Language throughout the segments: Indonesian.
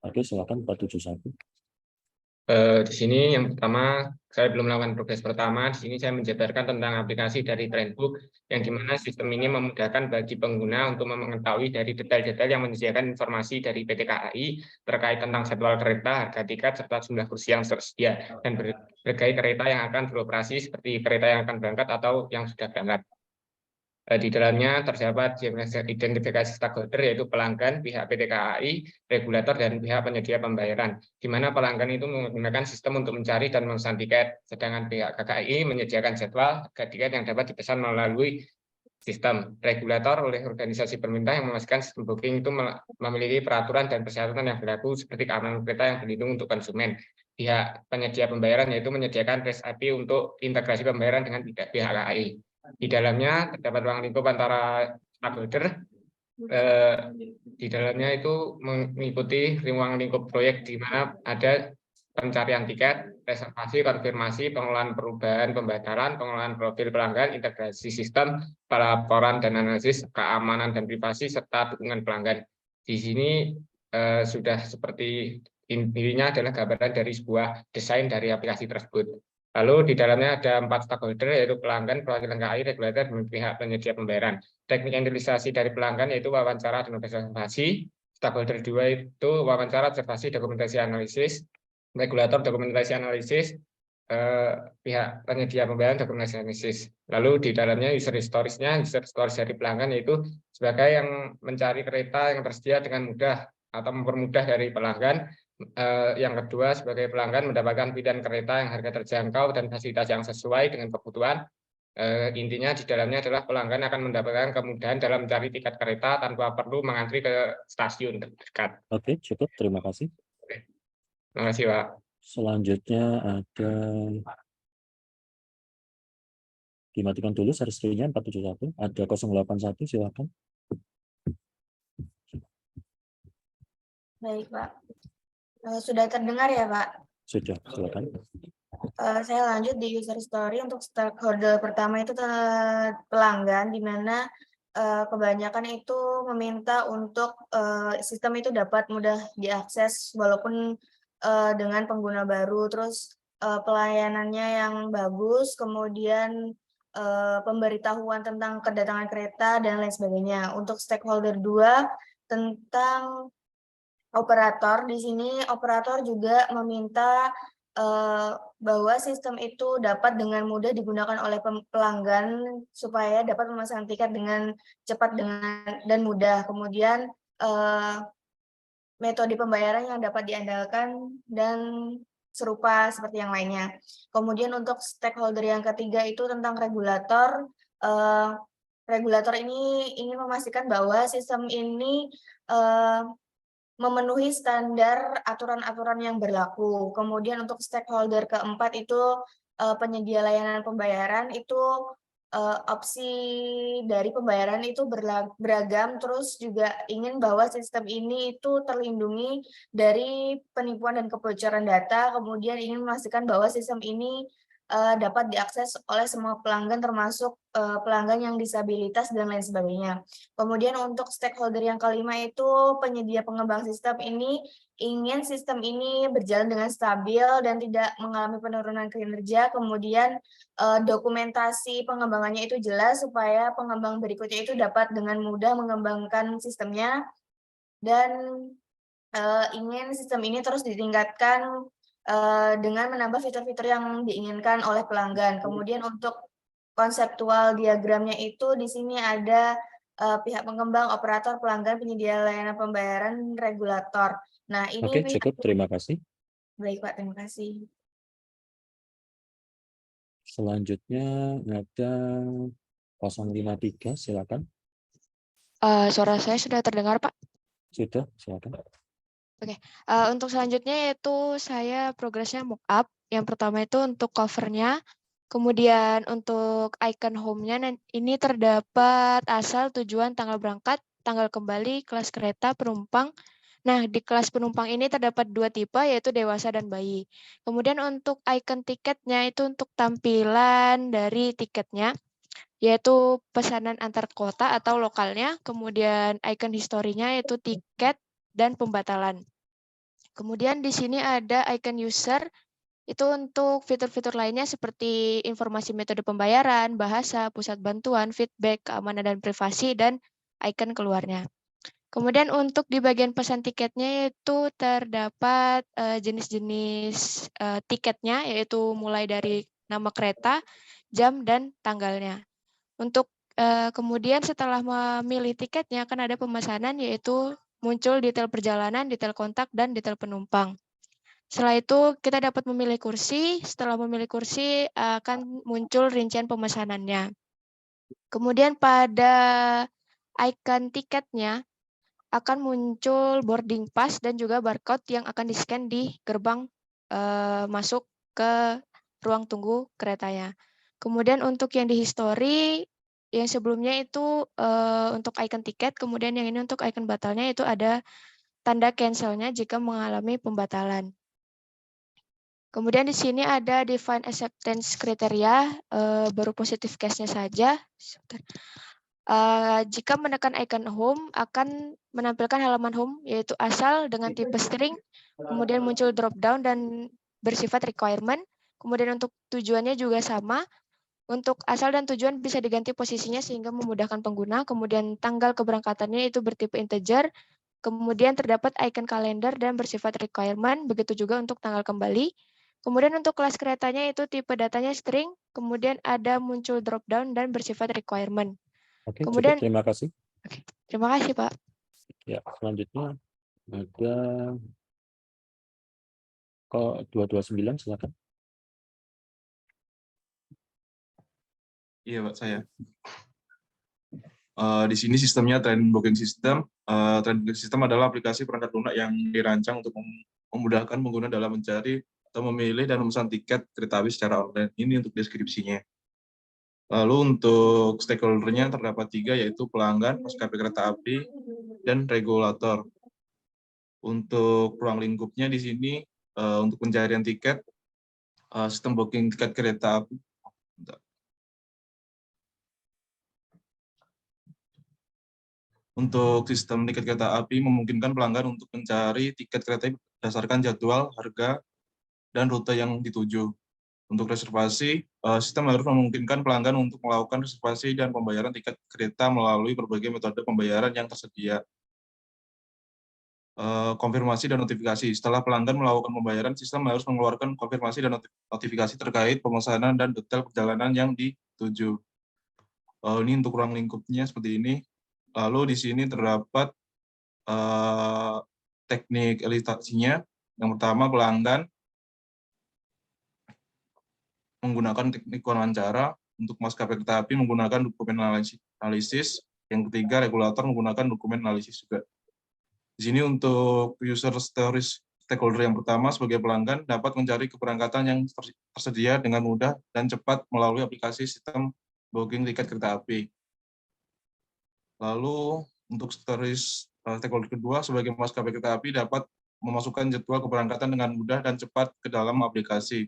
Oke, silakan 471. Di sini yang pertama, saya belum melakukan progres pertama. Di sini saya menjabarkan tentang aplikasi dari Trendbook, yang dimana sistem ini memudahkan bagi pengguna untuk mengetahui dari detail-detail yang menyediakan informasi dari PT KAI terkait tentang jadwal kereta, harga tiket, serta jumlah kursi yang tersedia, dan berbagai kereta yang akan beroperasi seperti kereta yang akan berangkat atau yang sudah berangkat. Di dalamnya terdapat identifikasi stakeholder, yaitu pelanggan, pihak PT KAI, regulator, dan pihak penyedia pembayaran, di mana pelanggan itu menggunakan sistem untuk mencari dan memesan tiket, sedangkan pihak KAI menyediakan jadwal harga tiket yang dapat dipesan melalui sistem. Regulator oleh organisasi pemerintah yang memastikan sistem booking itu memiliki peraturan dan persyaratan yang berlaku seperti keamanan kereta yang berlindung untuk konsumen. Pihak penyedia pembayaran yaitu menyediakan REST API untuk integrasi pembayaran dengan pihak KAI. Di dalamnya terdapat ruang lingkup antara stakeholder. Di dalamnya itu mengikuti ruang lingkup proyek, di mana ada pencarian tiket, reservasi, konfirmasi, pengelolaan perubahan, pembatalan, pengelolaan profil pelanggan, integrasi sistem, pelaporan dan analisis keamanan dan privasi, serta dukungan pelanggan. Di sini sudah seperti intinya adalah gambaran dari sebuah desain dari aplikasi tersebut. Lalu di dalamnya ada 4 stakeholder, yaitu pelanggan, perwakilan KAI, regulator, dan pihak penyedia pembayaran. Teknik identifikasi dari pelanggan yaitu wawancara dan observasi. Stakeholder 2 itu wawancara, observasi, dokumentasi, analisis. Regulator, dokumentasi, analisis. Pihak penyedia pembayaran, dokumentasi, analisis. Lalu di dalamnya user stories-nya, user stories dari pelanggan yaitu sebagai yang mencari kereta yang tersedia dengan mudah atau mempermudah dari pelanggan. Yang kedua, sebagai pelanggan mendapatkan pilihan kereta yang harga terjangkau dan fasilitas yang sesuai dengan kebutuhan. Intinya di dalamnya adalah pelanggan akan mendapatkan kemudahan dalam mencari tiket kereta tanpa perlu mengantri ke stasiun terdekat. Oke, cukup. Terima kasih. Terima kasih, Pak. Selanjutnya ada, dimatikan dulu share screen-nya 471. Ada 081, silakan. Baik, Pak. Sudah terdengar ya, Pak? Sudah, silakan. Saya lanjut di user story. Untuk stakeholder pertama itu pelanggan, di mana kebanyakan itu meminta untuk sistem itu dapat mudah diakses walaupun dengan pengguna baru, terus pelayanannya yang bagus, kemudian pemberitahuan tentang kedatangan kereta dan lain sebagainya. Untuk stakeholder 2 tentang operator, di sini operator juga meminta bahwa sistem itu dapat dengan mudah digunakan oleh pelanggan supaya dapat memesan tiket dengan cepat dan mudah. Kemudian metode pembayaran yang dapat diandalkan dan serupa seperti yang lainnya. Kemudian untuk stakeholder yang ketiga itu tentang regulator. Regulator ini ingin memastikan bahwa sistem ini memenuhi standar aturan-aturan yang berlaku. Kemudian untuk stakeholder keempat itu penyedia layanan pembayaran, itu opsi dari pembayaran itu beragam, terus juga ingin bahwa sistem ini itu terlindungi dari penipuan dan kebocoran data, kemudian ingin memastikan bahwa sistem ini dapat diakses oleh semua pelanggan, termasuk pelanggan yang disabilitas dan lain sebagainya. Kemudian untuk stakeholder yang kelima itu penyedia pengembang sistem ini ingin sistem ini berjalan dengan stabil dan tidak mengalami penurunan kinerja. Kemudian dokumentasi pengembangannya itu jelas supaya pengembang berikutnya itu dapat dengan mudah mengembangkan sistemnya, dan ingin sistem ini terus ditingkatkan dengan menambah fitur-fitur yang diinginkan oleh pelanggan. Kemudian untuk konseptual diagramnya itu di sini ada pihak pengembang, operator, pelanggan, penyedia layanan pembayaran, regulator. Nah, ini Oke, cukup. Terima kasih. Baik, Pak. Terima kasih. Selanjutnya ada 053, silakan. Suara saya sudah terdengar, Pak? Sudah, silakan. Oke. Untuk selanjutnya yaitu saya progresnya mockup. Yang pertama itu untuk covernya. Kemudian untuk icon home-nya ini terdapat asal, tujuan, tanggal berangkat, tanggal kembali, kelas kereta, penumpang. Nah, di kelas penumpang ini terdapat 2 tipe, yaitu dewasa dan bayi. Kemudian untuk icon tiketnya itu untuk tampilan dari tiketnya, yaitu pesanan antar kota atau lokalnya. Kemudian icon historinya yaitu tiket dan pembatalan. Kemudian di sini ada icon user, itu untuk fitur-fitur lainnya seperti informasi metode pembayaran, bahasa, pusat bantuan, feedback, keamanan dan privasi, dan icon keluarnya. Kemudian untuk di bagian pesan tiketnya itu terdapat jenis-jenis tiketnya, yaitu mulai dari nama kereta, jam, dan tanggalnya. Untuk kemudian setelah memilih tiketnya akan ada pemesanan, yaitu muncul detail perjalanan, detail kontak, dan detail penumpang. Setelah itu kita dapat memilih kursi. Setelah memilih kursi akan muncul rincian pemesanannya. Kemudian pada icon tiketnya akan muncul boarding pass dan juga barcode yang akan di-scan di gerbang masuk ke ruang tunggu keretanya. Kemudian untuk yang di history, yang sebelumnya itu untuk icon tiket, kemudian yang ini untuk icon batalnya itu ada tanda cancel-nya jika mengalami pembatalan. Kemudian di sini ada define acceptance kriteria, baru positive case-nya saja. Jika menekan icon home akan menampilkan halaman home yaitu asal dengan tipe string, kemudian muncul drop down dan bersifat requirement. Kemudian untuk tujuannya juga sama. Untuk asal dan tujuan bisa diganti posisinya sehingga memudahkan pengguna. Kemudian tanggal keberangkatannya itu bertipe integer. Kemudian terdapat icon kalender dan bersifat requirement. Begitu juga untuk tanggal kembali. Kemudian untuk kelas keretanya itu tipe datanya string. Kemudian ada muncul drop down dan bersifat requirement. Oke, Kemudian, cukup. Terima kasih. Oke, terima kasih, Pak. Ya, selanjutnya ada kok 229, silakan. Iya, Pak, saya. Di sini sistemnya train booking system. Train booking system adalah aplikasi perangkat lunak yang dirancang untuk memudahkan pengguna dalam mencari atau memilih dan memesan tiket kereta api secara online. Ini untuk deskripsinya. Lalu untuk stakeholder-nya terdapat 3, yaitu pelanggan, maskapai kereta api, dan regulator. Untuk ruang lingkupnya di sini untuk pencarian tiket, sistem booking tiket kereta api. Untuk sistem tiket kereta api memungkinkan pelanggan untuk mencari tiket kereta api berdasarkan jadwal, harga, dan rute yang dituju. Untuk reservasi, sistem harus memungkinkan pelanggan untuk melakukan reservasi dan pembayaran tiket kereta melalui berbagai metode pembayaran yang tersedia. Konfirmasi dan notifikasi. Setelah pelanggan melakukan pembayaran, sistem harus mengeluarkan konfirmasi dan notifikasi terkait pemesanan dan detail perjalanan yang dituju. Ini untuk ruang lingkupnya seperti ini. Lalu di sini terdapat teknik elisasinya. Yang pertama, pelanggan menggunakan teknik wawancara. Untuk maskapai kereta api menggunakan dokumen analisis. Yang ketiga, regulator menggunakan dokumen analisis juga. Di sini untuk user stories stakeholder yang pertama sebagai pelanggan dapat mencari keberangkatan yang tersedia dengan mudah dan cepat melalui aplikasi sistem booking tiket kereta api. Lalu untuk stories stakeholder kedua sebagai maskapai kereta api dapat memasukkan jadwal keberangkatan dengan mudah dan cepat ke dalam aplikasi.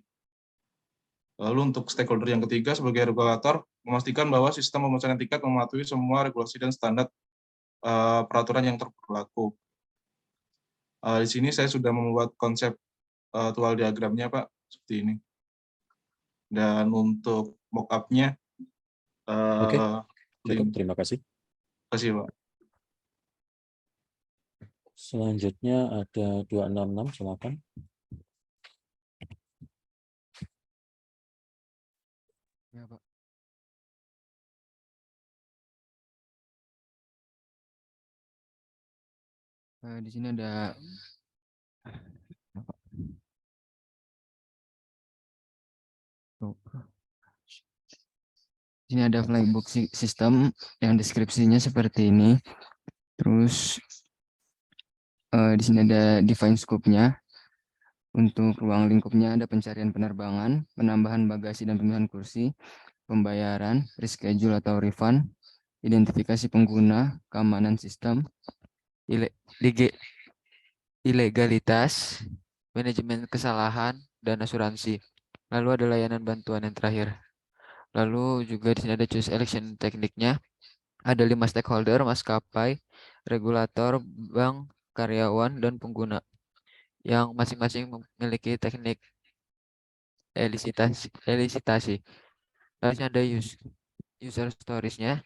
Lalu untuk stakeholder yang ketiga sebagai regulator, memastikan bahwa sistem pemesanan tiket mematuhi semua regulasi dan standar peraturan yang berlaku. Di sini saya sudah membuat konsep tual diagramnya, Pak, seperti ini. Dan untuk mock-up-nya, Oke, cukup. Terima kasih. Terima kasih, Pak. Selanjutnya ada 266, silakan. Ya, Pak. Di sini ada di sini ada flybook system yang deskripsinya seperti ini. Terus di sini ada define scope-nya. Untuk ruang lingkupnya ada pencarian penerbangan, penambahan bagasi dan pemilihan kursi, pembayaran, reschedule atau refund, identifikasi pengguna, keamanan sistem, ilegalitas, manajemen kesalahan, dan asuransi. Lalu ada layanan bantuan yang terakhir. Lalu juga di sini ada choose election tekniknya. Ada 5 stakeholder, maskapai, regulator, bank, karyawan, dan pengguna. yang masing-masing memiliki teknik elisitasi. Lalu ada user stories-nya.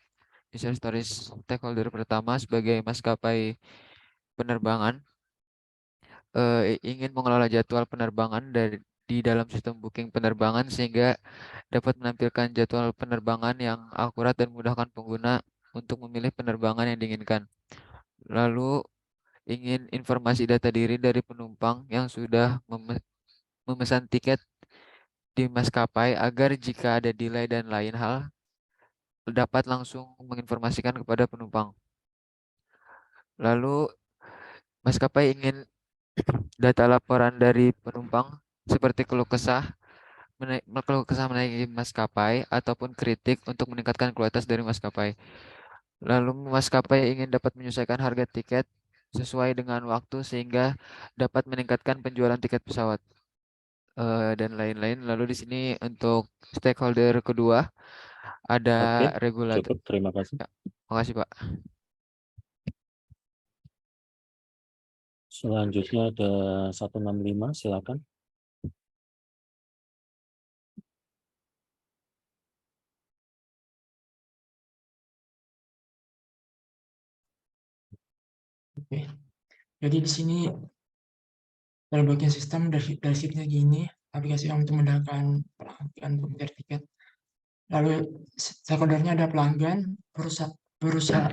User stories stakeholder pertama sebagai maskapai penerbangan ingin mengelola jadwal penerbangan di dalam sistem booking penerbangan sehingga dapat menampilkan jadwal penerbangan yang akurat dan memudahkan pengguna untuk memilih penerbangan yang diinginkan. Lalu ingin informasi data diri dari penumpang yang sudah memesan tiket di maskapai agar jika ada delay dan lain hal dapat langsung menginformasikan kepada penumpang. Lalu maskapai ingin data laporan dari penumpang seperti keluh kesah menaiki maskapai ataupun kritik untuk meningkatkan kualitas dari maskapai. Lalu maskapai ingin dapat menyesuaikan harga tiket sesuai dengan waktu sehingga dapat meningkatkan penjualan tiket pesawat dan lain-lain. Lalu di sini untuk stakeholder kedua ada Oke, regulator. cukup. Terima kasih. Ya, makasih Pak. Selanjutnya ada 165, silakan. Oke. Jadi di sini dalam bagian sistem dari shiftnya gini, aplikasi yang untuk memudahkan pelanggan untuk mencari tiket. Lalu stakeholdernya ada pelanggan, perusahaan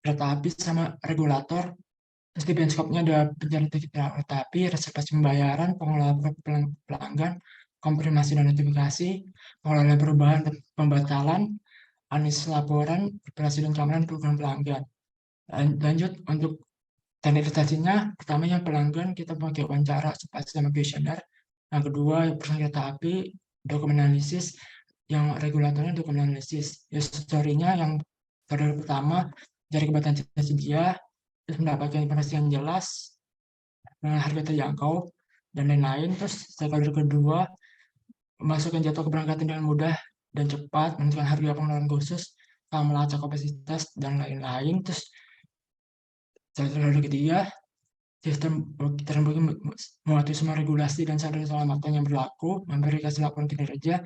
kereta api sama regulator. Terus di benskopnya ada pencarian tiket kereta api, reservasi pembayaran, pengelola pelanggan, konfirmasi dan notifikasi, pengelola perubahan dan pembatalan, analisis laporan, operasi dan keamanan program pelanggan. Lanjut untuk teknik registrasinya, pertama yang pelanggan kita pakai wawancara sama kuesioner. Yang kedua perusahaan kereta api, dokumen analisis. Yang regulatornya dokumen analisis. User story-nya yang pertama dari kebutuhan tersedia, terus mendapatkan informasi yang jelas, dengan harga terjangkau, dan lain-lain. Terus stakeholder kedua, memasukkan jadwal keberangkatan dengan mudah dan cepat, menentukan harga pengeluaran khusus, melacak kapasitas, dan lain-lain. Terus stakeholder ketiga, sistem terbagi mematuhi semua regulasi dan standar keselamatan yang berlaku, memberikan laporan kinerja,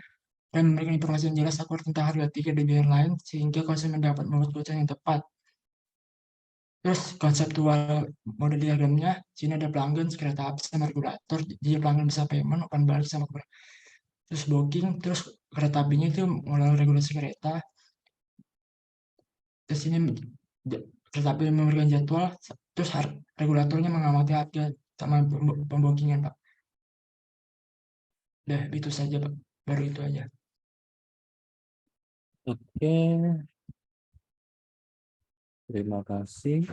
dan memberikan informasi yang jelas akurat tentang harga tiket dan biaya lain, sehingga konsumen dapat membuat keputusan yang tepat. Terus konseptual model diagramnya, sini ada pelanggan, kereta api, sama regulator. Jadi pelanggan bisa payment, open balik sama terus booking, terus kereta apinya itu mengelola regulasi kereta. Terus ini kereta api memberikan jadwal, terus regulatornya mengamati harga sama pembookingan, Pak. Udah, itu saja, Pak. Baru itu aja. Oke. Terima kasih.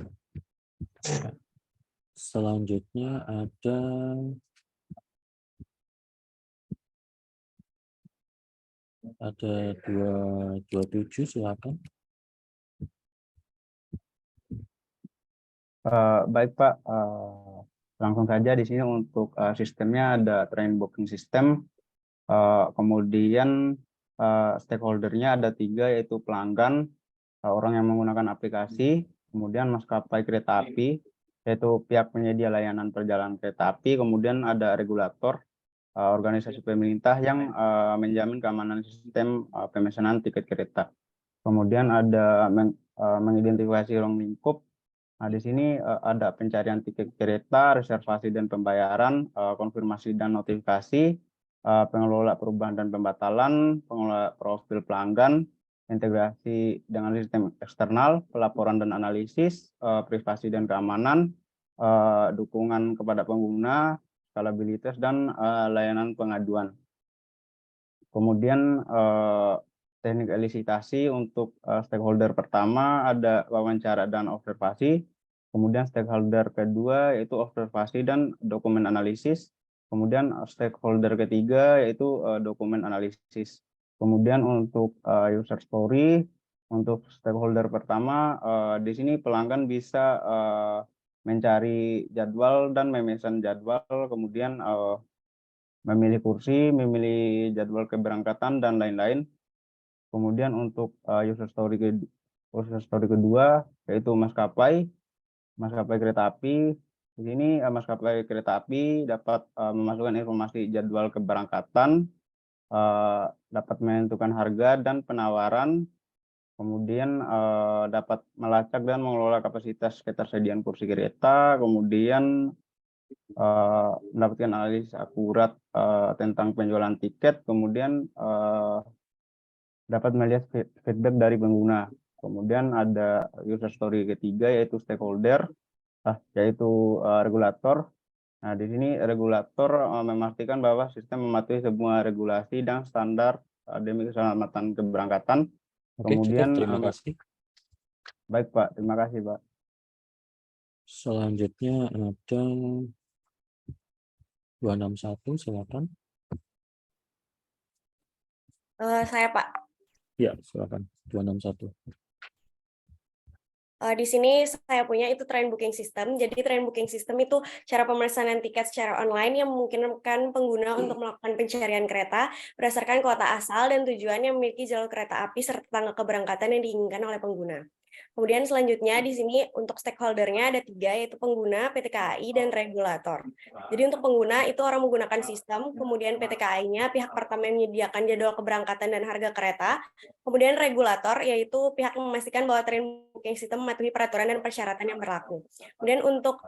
Selanjutnya ada ada 227, silakan. Baik Pak, langsung saja di sini untuk sistemnya ada train booking system, kemudian stakeholdernya ada 3 yaitu pelanggan, orang yang menggunakan aplikasi, kemudian maskapai kereta api yaitu pihak penyedia layanan perjalanan kereta api, kemudian ada regulator, organisasi pemerintah yang menjamin keamanan sistem pemesanan tiket kereta. Kemudian ada mengidentifikasi ruang lingkup. Nah, di sini ada pencarian tiket kereta, reservasi dan pembayaran, konfirmasi dan notifikasi, pengelola perubahan dan pembatalan, pengelola profil pelanggan, integrasi dengan sistem eksternal, pelaporan dan analisis, privasi dan keamanan, dukungan kepada pengguna, skalabilitas dan layanan pengaduan. Kemudian teknik elisitasi untuk stakeholder pertama ada wawancara dan observasi, kemudian stakeholder kedua yaitu observasi dan dokumen analisis, kemudian stakeholder ketiga yaitu dokumen analisis. Kemudian untuk user story, untuk stakeholder pertama di sini pelanggan bisa mencari jadwal dan memesan jadwal, kemudian memilih kursi, memilih jadwal keberangkatan dan lain-lain. Kemudian untuk user story kedua yaitu maskapai, maskapai kereta api. Di sini maskapai kereta api dapat memasukkan informasi jadwal keberangkatan, dapat menentukan harga dan penawaran, kemudian dapat melacak dan mengelola kapasitas ketersediaan kursi kereta, kemudian mendapatkan analisis akurat tentang penjualan tiket, kemudian dapat melihat feedback dari pengguna. Kemudian ada user story ketiga yaitu stakeholder, yaitu regulator. Nah, di sini regulator memastikan bahwa sistem mematuhi semua regulasi dan standar demi keselamatan keberangkatan. Oke, Kemudian cukup, terima kasih. baik Pak, terima kasih Pak. Selanjutnya ada 261, silakan. Saya Pak. Ya, silakan. 261. Di sini saya punya itu train booking system. Jadi train booking system itu cara pemesanan tiket secara online yang memungkinkan pengguna untuk melakukan pencarian kereta berdasarkan kota asal dan tujuan yang memiliki jalur kereta api serta tanggal keberangkatan yang diinginkan oleh pengguna. Kemudian selanjutnya di sini untuk stakeholder-nya ada 3, yaitu pengguna, PT KAI, dan regulator. Jadi untuk pengguna itu orang menggunakan sistem, kemudian PT KAI-nya pihak pertama yang menyediakan jadwal keberangkatan dan harga kereta, kemudian regulator yaitu pihak yang memastikan bahwa train booking system mematuhi peraturan dan persyaratan yang berlaku. Kemudian untuk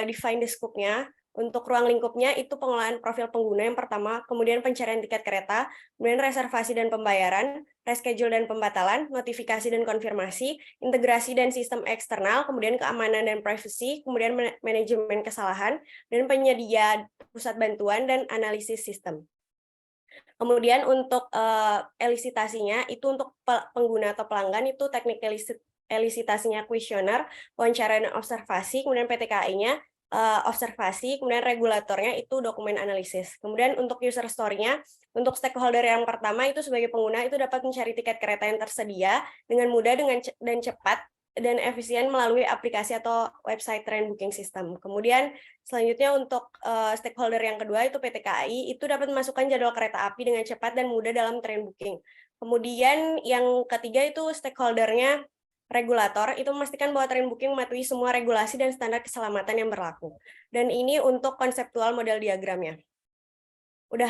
define the scope-nya, untuk ruang lingkupnya itu pengelolaan profil pengguna yang pertama, kemudian pencarian tiket kereta, kemudian reservasi dan pembayaran, reschedule dan pembatalan, notifikasi dan konfirmasi, integrasi dan sistem eksternal, kemudian keamanan dan privacy, kemudian manajemen kesalahan, dan penyedia pusat bantuan dan analisis sistem. Kemudian untuk elisitasinya itu untuk pengguna atau pelanggan itu teknik elisitasinya kuesioner, wawancara dan observasi, kemudian PT KAI-nya observasi, kemudian regulatornya itu dokumen analisis. Kemudian untuk user story-nya, untuk stakeholder yang pertama itu sebagai pengguna itu dapat mencari tiket kereta yang tersedia dengan mudah dan cepat dan efisien melalui aplikasi atau website train booking system. Kemudian selanjutnya untuk stakeholder yang kedua itu PT KAI itu dapat memasukkan jadwal kereta api dengan cepat dan mudah dalam train booking. Kemudian yang ketiga itu stakeholdernya regulator itu memastikan bahwa train booking mematuhi semua regulasi dan standar keselamatan yang berlaku. Dan ini untuk konseptual model diagramnya. Udah,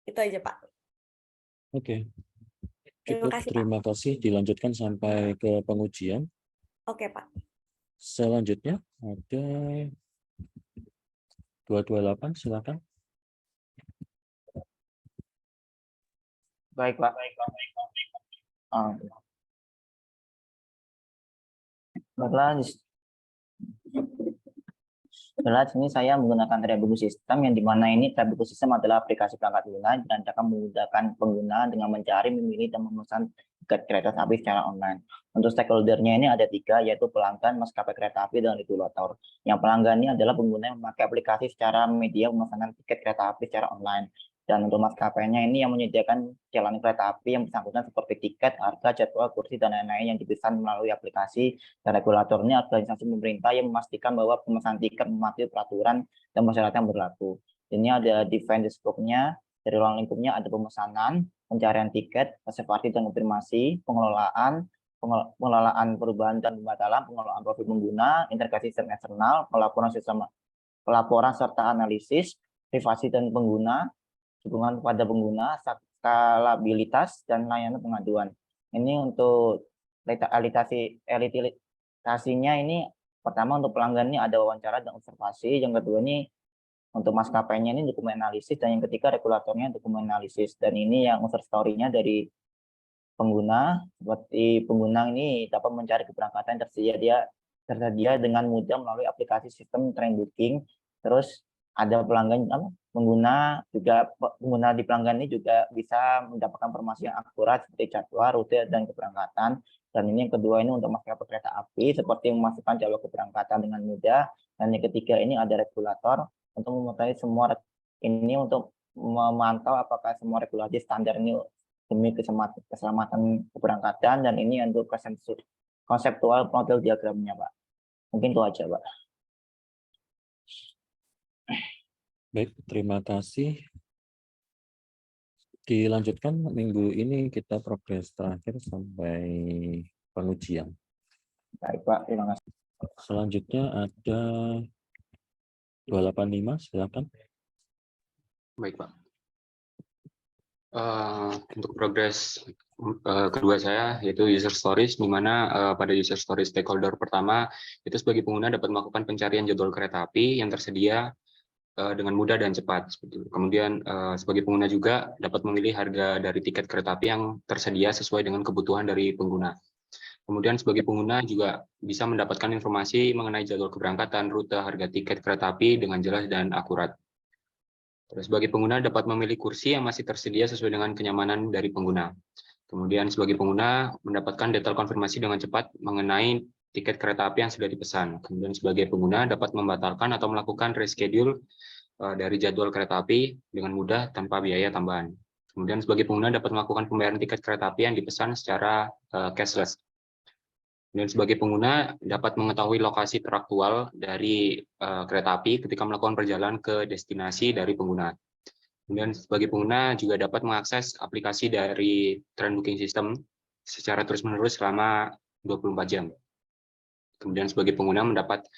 itu aja Pak. Oke. Terima Cukup, kasih, Pak. terima kasih. Dilanjutkan sampai ke pengujian. Oke Pak. Selanjutnya ada 228, silakan. Baik, Pak. Baiklah, jelas ini saya menggunakan train booking system yang dimana ini train booking system adalah aplikasi perangkat lunak dan akan memudahkan pengguna dengan mencari, memilih, dan memesan tiket kereta api secara online. Untuk stakeholder-nya ini ada 3, yaitu pelanggan, maskapai kereta api, dan regulator. Yang pelanggan ini adalah pengguna yang memakai aplikasi secara media pemesanan tiket kereta api secara online. Dan untuk maskapainya ini yang menyediakan jalan kereta api yang bersangkutan seperti tiket, harga, jadwal, kursi, dan lain-lain yang dipesan melalui aplikasi. Dan regulatornya organisasi pemerintah yang memastikan bahwa pemesanan tiket mematuhi peraturan dan persyaratan yang berlaku. Ini ada define the scope-nya, dari ruang lingkupnya ada pemesanan, pencarian tiket, reservasi dan konfirmasi, pengelolaan perubahan dan pembatalan, pengelolaan profil pengguna, integrasi sistem eksternal, pelaporan serta analisis, privasi dan pengguna, dukungan kepada pengguna, skalabilitas, dan layanan pengaduan. Ini untuk elitasinya ini pertama untuk pelanggan ini ada wawancara dan observasi, yang kedua ini untuk maskapainya ini dokumen analisis, dan yang ketiga regulatornya dokumen analisis. Dan ini yang user story-nya dari pengguna, seperti pengguna ini dapat mencari keberangkatan tersedia dengan mudah melalui aplikasi sistem train booking. Terus ada pengguna di pelanggan ini juga bisa mendapatkan informasi yang akurat seperti jadwal, rute, dan keberangkatan. Dan ini yang kedua ini untuk maskapai kereta api seperti memastikan jadwal keberangkatan dengan mudah. Dan yang ketiga ini ada regulator untuk mengetahui semua ini untuk memantau apakah semua regulasi standar ini demi keselamatan keberangkatan. Dan ini untuk konseptual model diagramnya, Pak. Mungkin itu aja, Pak. Baik, terima kasih. Dilanjutkan minggu ini kita progres terakhir sampai pengujian. Baik, Pak. Terima kasih. Selanjutnya ada 285, silakan. Baik, Pak. Untuk progres kedua saya yaitu user stories, di mana pada user stories stakeholder pertama itu sebagai pengguna dapat melakukan pencarian jadwal kereta api yang tersedia dengan mudah dan cepat. Kemudian sebagai pengguna juga dapat memilih harga dari tiket kereta api yang tersedia sesuai dengan kebutuhan dari pengguna. Kemudian sebagai pengguna juga bisa mendapatkan informasi mengenai jadwal keberangkatan, rute, harga tiket kereta api dengan jelas dan akurat. Terus sebagai pengguna dapat memilih kursi yang masih tersedia sesuai dengan kenyamanan dari pengguna. Kemudian sebagai pengguna mendapatkan detail konfirmasi dengan cepat mengenai tiket kereta api yang sudah dipesan. Kemudian sebagai pengguna dapat membatalkan atau melakukan reschedule dari jadwal kereta api dengan mudah tanpa biaya tambahan. Kemudian sebagai pengguna dapat melakukan pembayaran tiket kereta api yang dipesan secara cashless. Dan sebagai pengguna dapat mengetahui lokasi teraktual dari kereta api ketika melakukan perjalanan ke destinasi dari pengguna. Kemudian sebagai pengguna juga dapat mengakses aplikasi dari Train Booking System secara terus-menerus selama 24 jam. Kemudian sebagai pengguna mendapat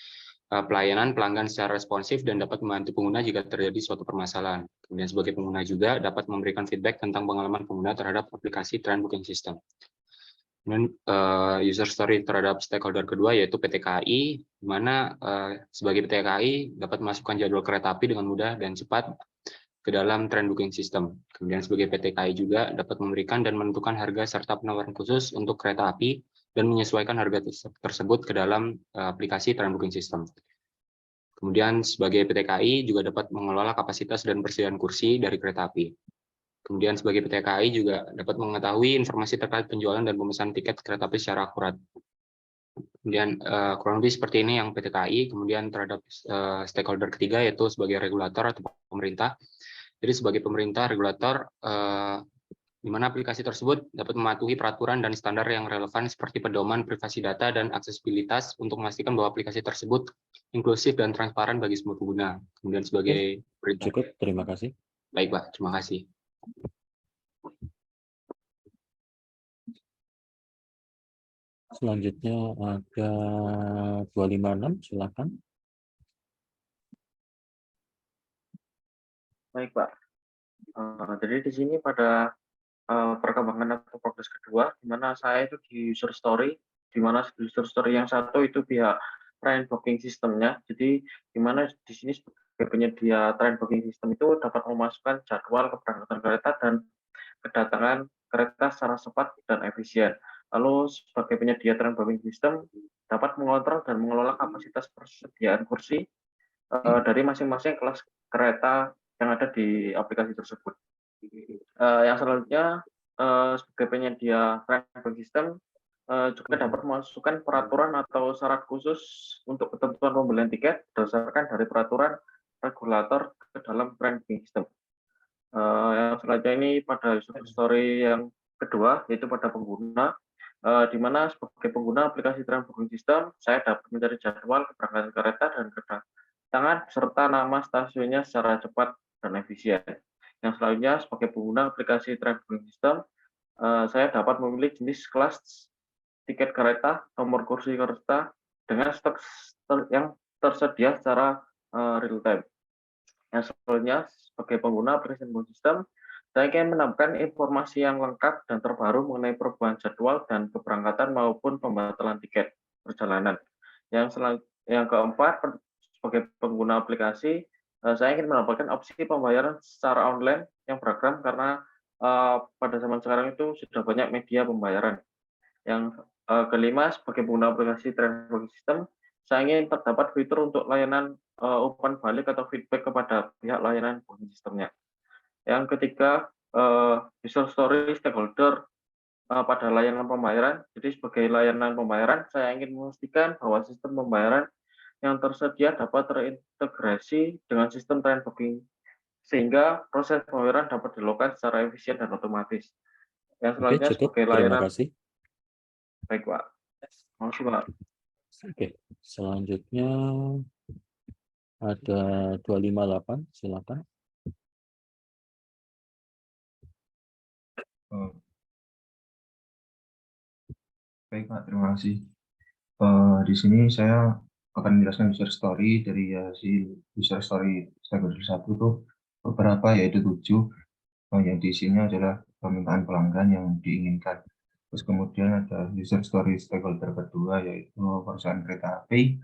pelayanan pelanggan secara responsif dan dapat membantu pengguna jika terjadi suatu permasalahan. Kemudian sebagai pengguna juga dapat memberikan feedback tentang pengalaman pengguna terhadap aplikasi Train Booking System. Kemudian user story terhadap stakeholder kedua yaitu PT KAI, di mana sebagai PT KAI dapat memasukkan jadwal kereta api dengan mudah dan cepat ke dalam Train Booking System. Kemudian sebagai PT KAI juga dapat memberikan dan menentukan harga serta penawaran khusus untuk kereta api dan menyesuaikan harga tersebut ke dalam aplikasi Train Booking System. Kemudian sebagai PT KAI juga dapat mengelola kapasitas dan persediaan kursi dari kereta api. Kemudian sebagai PT KAI juga dapat mengetahui informasi terkait penjualan dan pemesanan tiket kereta api secara akurat. Kemudian kurang lebih seperti ini yang PT KAI. Kemudian terhadap stakeholder ketiga yaitu sebagai regulator atau pemerintah. Jadi sebagai pemerintah regulator, di mana aplikasi tersebut dapat mematuhi peraturan dan standar yang relevan seperti pedoman privasi data dan aksesibilitas untuk memastikan bahwa aplikasi tersebut inklusif dan transparan bagi semua pengguna. Kemudian sebagai pemerintah. Cukup, terima kasih. Baik, Pak. Terima kasih. Selanjutnya ada 256, silakan. Baik, Pak. Jadi di sini pada perkembangan atau progres kedua, di mana saya itu di user story, di mana user story yang satu itu pihak train booking sistemnya. Jadi di mana di sini sebagai penyedia train booking system itu dapat memasukkan jadwal keberangkatan kereta dan kedatangan kereta secara cepat dan efisien. Lalu sebagai penyedia train booking system dapat mengontrol dan mengelola kapasitas persediaan kursi dari masing-masing kelas kereta yang ada di aplikasi tersebut. Yang selanjutnya sebagai penyedia train booking system juga dapat memasukkan peraturan atau syarat khusus untuk ketentuan pembelian tiket berdasarkan dari peraturan regulator ke dalam train booking system. Yang selanjutnya ini pada user story yang kedua yaitu pada pengguna, di mana sebagai pengguna aplikasi train booking system saya dapat mencari jadwal keberangkatan kereta dan kedatangan serta nama stasiunnya secara cepat dan efisien. Yang selanjutnya sebagai pengguna aplikasi train booking system saya dapat memilih jenis kelas tiket kereta, nomor kursi kereta dengan stok yang tersedia secara real time. Yang selanjutnya sebagai pengguna aplikasi train booking system saya ingin menambahkan informasi yang lengkap dan terbaru mengenai perubahan jadwal dan keberangkatan maupun pembatalan tiket perjalanan. Yang keempat, sebagai pengguna aplikasi, saya ingin menambahkan opsi pembayaran secara online yang beragam karena pada zaman sekarang itu sudah banyak media pembayaran. Yang kelima, sebagai pengguna aplikasi train booking system, saya ingin terdapat fitur untuk layanan umpan balik atau feedback kepada pihak layanan booking systemnya. Yang ketiga, user story stakeholder pada layanan pembayaran. Jadi sebagai layanan pembayaran, saya ingin memastikan bahwa sistem pembayaran yang tersedia dapat terintegrasi dengan sistem train booking sehingga proses pembayaran dapat dilakukan secara efisien dan otomatis. Yang selanjutnya cukup. sebagai Terima layanan. kasih. Baik, Pak. Makasih, Pak. Oke, selanjutnya ada 258, silakan. Baik, Pak, terima kasih. Di sini saya akan menjelaskan user story dari si user story stakeholder 1 tuh beberapa, yaitu 7, yang diisinya adalah permintaan pelanggan yang diinginkan. Terus kemudian ada user story stakeholder kedua, yaitu perusahaan kereta api.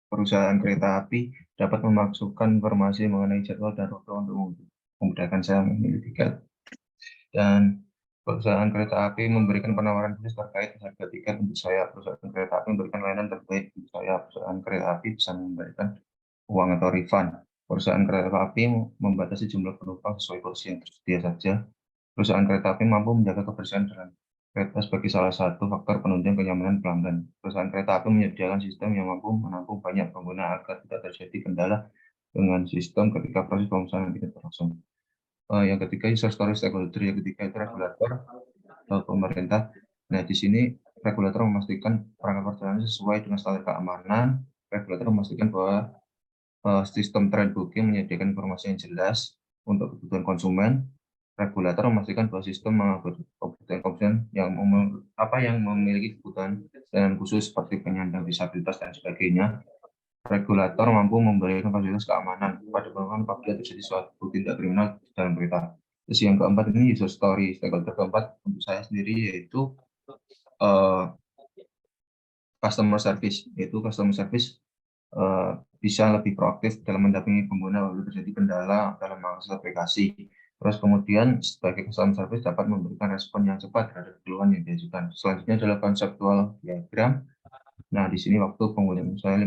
Perusahaan kereta api dapat memasukkan informasi mengenai jadwal dan rute untuk memudahkan saya memilih tiket. Dan perusahaan kereta api memberikan penawaran khusus terkait harga tiket untuk saya. Perusahaan kereta api memberikan layanan terbaik untuk saya. Perusahaan kereta api bisa memberikan uang atau refund. Perusahaan kereta api membatasi jumlah penumpang sesuai kursi yang tersedia saja. Perusahaan kereta api mampu menjaga kebersihan jalan kereta sebagai salah satu faktor penunjang kenyamanan pelanggan. Perusahaan kereta api menyediakan sistem yang mampu menampung banyak pengguna agar tidak terjadi kendala dengan sistem ketika proses pemesanan tiket berlangsung. Yang ketiga, user story stakeholder. Yang ketiga itu regulator atau pemerintah. Nah, di sini regulator memastikan perangkat perjalanan sesuai dengan standar keamanan. Regulator memastikan bahwa sistem trend booking menyediakan informasi yang jelas untuk kebutuhan konsumen. Regulator memastikan bahwa sistem kebutuhan konsumen yang memiliki kebutuhan dan khusus seperti penyandang disabilitas dan sebagainya. Regulator mampu memberikan fasilitas keamanan kepada penumpang apabila terjadi suatu tindak kriminal di dalam kereta. Terus yang keempat ini user story stakeholder keempat untuk saya sendiri, yaitu customer service. Yaitu customer service bisa lebih proaktif dalam mendampingi pengguna apabila terjadi kendala dalam mengakses aplikasi. Terus kemudian sebagai customer service dapat memberikan respon yang cepat terhadap keluhan yang diajukan. Selanjutnya adalah konseptual diagram. Nah, di sini waktu penggunaan saya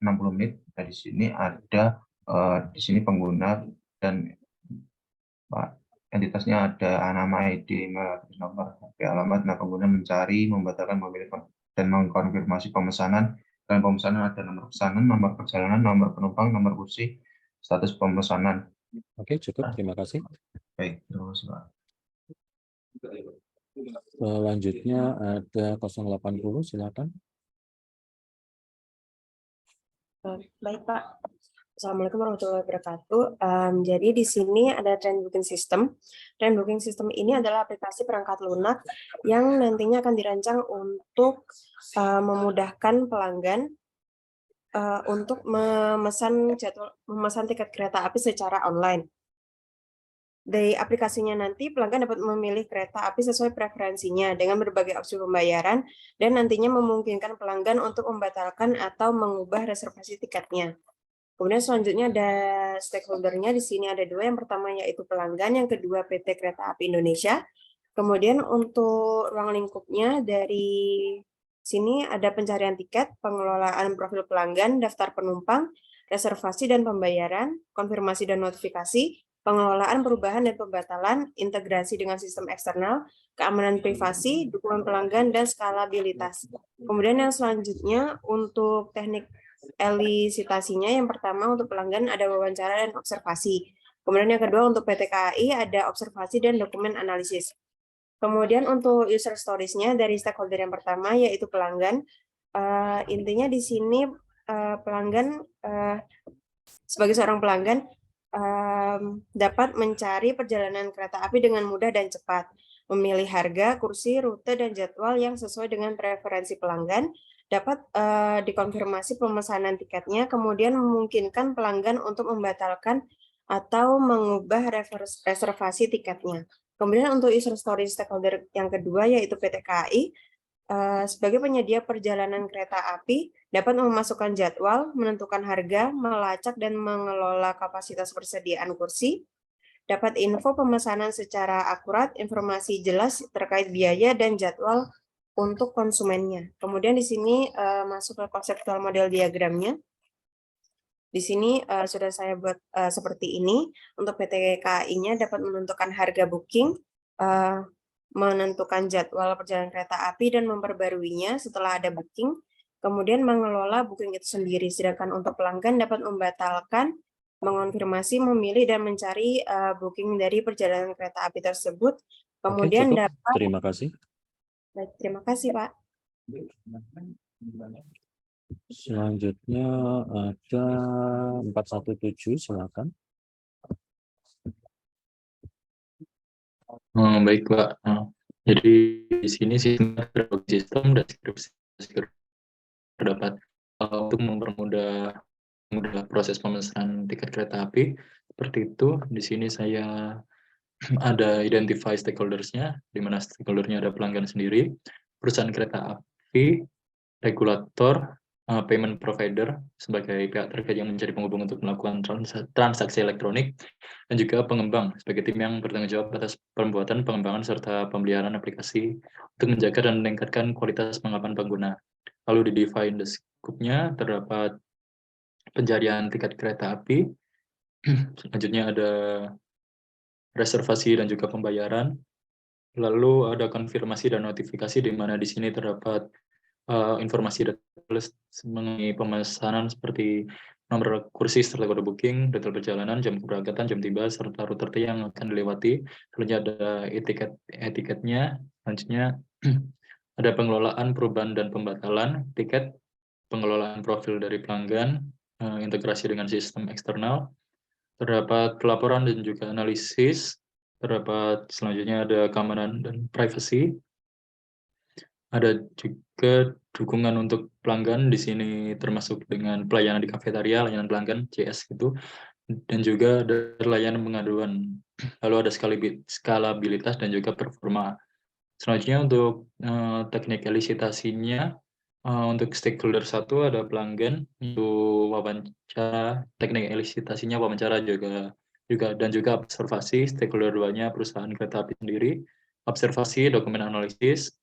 60 menit. Nah, di sini ada pengguna dan entitasnya ada nama, ID, email, nomor, HP, alamat. Nah, pengguna mencari, membatalkan, memilih, dan mengkonfirmasi pemesanan. Dan pemesanan ada nomor pesanan, nomor perjalanan, nomor penumpang, nomor kursi, status pemesanan. Oke, cukup. Terima kasih. Baik, terima kasih, Pak. Selanjutnya ada 080, silakan. Baik, Pak. Assalamualaikum warahmatullahi wabarakatuh. Jadi di sini ada trend booking system. Trend booking system ini adalah aplikasi perangkat lunak yang nantinya akan dirancang untuk memudahkan pelanggan untuk memesan tiket kereta api secara online. Dari aplikasinya nanti pelanggan dapat memilih kereta api sesuai preferensinya dengan berbagai opsi pembayaran dan nantinya memungkinkan pelanggan untuk membatalkan atau mengubah reservasi tiketnya. Kemudian selanjutnya ada stakeholder-nya, di sini ada 2. Yang pertama yaitu pelanggan, yang kedua PT Kereta Api Indonesia. Kemudian untuk ruang lingkupnya dari sini ada pencarian tiket, pengelolaan profil pelanggan, daftar penumpang, reservasi dan pembayaran, konfirmasi dan notifikasi, pengelolaan perubahan dan pembatalan, integrasi dengan sistem eksternal, keamanan privasi, dukungan pelanggan, dan skalabilitas. Kemudian yang selanjutnya untuk teknik elisitasinya, yang pertama untuk pelanggan ada wawancara dan observasi. Kemudian yang kedua untuk PT KAI ada observasi dan dokumen analisis. Kemudian untuk user stories-nya dari stakeholder yang pertama yaitu pelanggan. Intinya di sini pelanggan sebagai seorang pelanggan dapat mencari perjalanan kereta api dengan mudah dan cepat, memilih harga, kursi, rute, dan jadwal yang sesuai dengan preferensi pelanggan, dapat dikonfirmasi pemesanan tiketnya, kemudian memungkinkan pelanggan untuk membatalkan atau mengubah reservasi tiketnya. Kemudian untuk user story stakeholder yang kedua yaitu PT KAI, sebagai penyedia perjalanan kereta api, dapat memasukkan jadwal, menentukan harga, melacak dan mengelola kapasitas persediaan kursi, dapat info pemesanan secara akurat, informasi jelas terkait biaya dan jadwal untuk konsumennya. Kemudian di sini masuk ke konseptual model diagramnya. Di sini sudah saya buat seperti ini. Untuk PT KAI-nya dapat menentukan harga booking, menentukan jadwal perjalanan kereta api dan memperbaruinya setelah ada booking, kemudian mengelola booking itu sendiri. Sedangkan untuk pelanggan dapat membatalkan, mengonfirmasi, memilih, dan mencari booking dari perjalanan kereta api tersebut. Kemudian Oke, cukup. dapat... Terima kasih. Baik, terima kasih, Pak. Selanjutnya ada 417, silakan. Baik, Pak. Jadi di sini sistem deskripsi terdapat untuk mempermudah proses pemesanan tiket kereta api. Seperti itu, di sini saya ada identify stakeholders-nya, di mana stakeholder-nya ada pelanggan sendiri, perusahaan kereta api, regulator, payment provider sebagai pihak terkait yang menjadi penghubung untuk melakukan transaksi elektronik, dan juga pengembang sebagai tim yang bertanggung jawab atas pembuatan, pengembangan, serta pemeliharaan aplikasi untuk menjaga dan meningkatkan kualitas pengalaman pengguna. Lalu di define the scope-nya terdapat pencarian tiket kereta api, selanjutnya ada reservasi dan juga pembayaran, lalu ada konfirmasi dan notifikasi, di mana di sini terdapat informasi detail mengenai pemesanan seperti nomor kursi serta kode booking, detail perjalanan, jam keberangkatan, jam tiba, serta rute yang akan dilewati. Selanjutnya ada etiketnya. Selanjutnya ada pengelolaan perubahan dan pembatalan tiket, pengelolaan profil dari pelanggan, integrasi dengan sistem eksternal, terdapat pelaporan dan juga analisis, terdapat selanjutnya ada keamanan dan privacy, ada juga dukungan untuk pelanggan, di sini termasuk dengan pelayanan di kafetaria, layanan pelanggan, CS gitu, dan juga ada layanan pengaduan. Lalu ada skalabilitas dan juga performa. Selanjutnya untuk teknik elisitasinya, untuk stakeholder 1 ada pelanggan, untuk wawancara, teknik elisitasinya wawancara juga dan juga observasi. Stakeholder 2-nya perusahaan kereta api sendiri, observasi, dokumen analisis.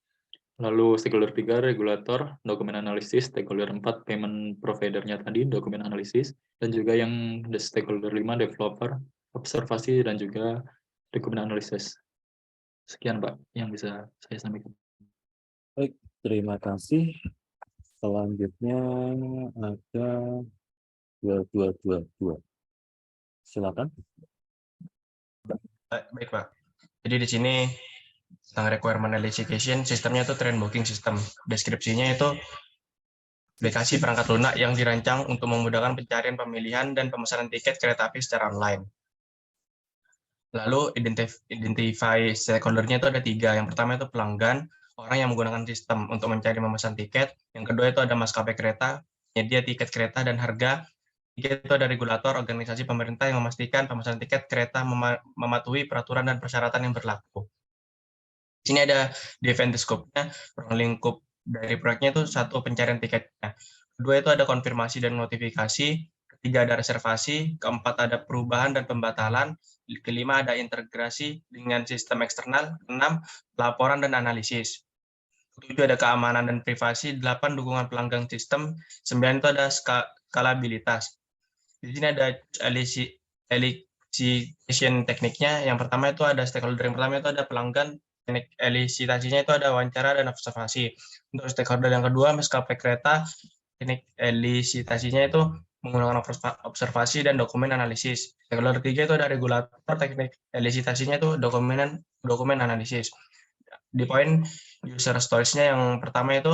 Lalu stakeholder 3 regulator, dokumen analisis. Stakeholder 4 payment provider-nya tadi, dokumen analisis. Dan juga yang the stakeholder 5 developer, observasi dan juga dokumen analisis. Sekian Pak yang bisa saya sampaikan. Baik, terima kasih. Selanjutnya ada 2222. Silakan. Baik Pak. Jadi di sini tentang requirement elicitation, sistemnya itu trend booking system. Deskripsinya itu aplikasi perangkat lunak yang dirancang untuk memudahkan pencarian, pemilihan, dan pemesanan tiket kereta api secara online. Lalu identify stakeholder-nya itu ada 3. Yang pertama itu pelanggan, orang yang menggunakan sistem untuk mencari memesan tiket. Yang kedua itu ada maskapai kereta, penyedia tiket kereta dan harga. Itu ada regulator, organisasi pemerintah yang memastikan pemesanan tiket kereta mematuhi peraturan dan persyaratan yang berlaku. Di sini ada define the scope-nya, ruang lingkup dari proyeknya itu 1 pencarian tiketnya. Kedua itu ada konfirmasi dan notifikasi. Ketiga ada reservasi. Keempat ada perubahan dan pembatalan. Kelima ada integrasi dengan sistem eksternal. 6 laporan dan analisis. 7 ada keamanan dan privasi. 8 dukungan pelanggan sistem. 9 itu ada skalabilitas. Di sini ada elicitation tekniknya. Yang pertama itu ada stakeholder, yang pertama itu ada pelanggan. Teknik elisitasinya itu ada wawancara dan observasi. Untuk stakeholder yang kedua, maskapai kereta, teknik elisitasinya itu menggunakan observasi dan dokumen analisis. Stakeholder ketiga itu ada regulator, teknik elisitasinya itu dokumen analisis. Di poin user stories-nya yang pertama itu,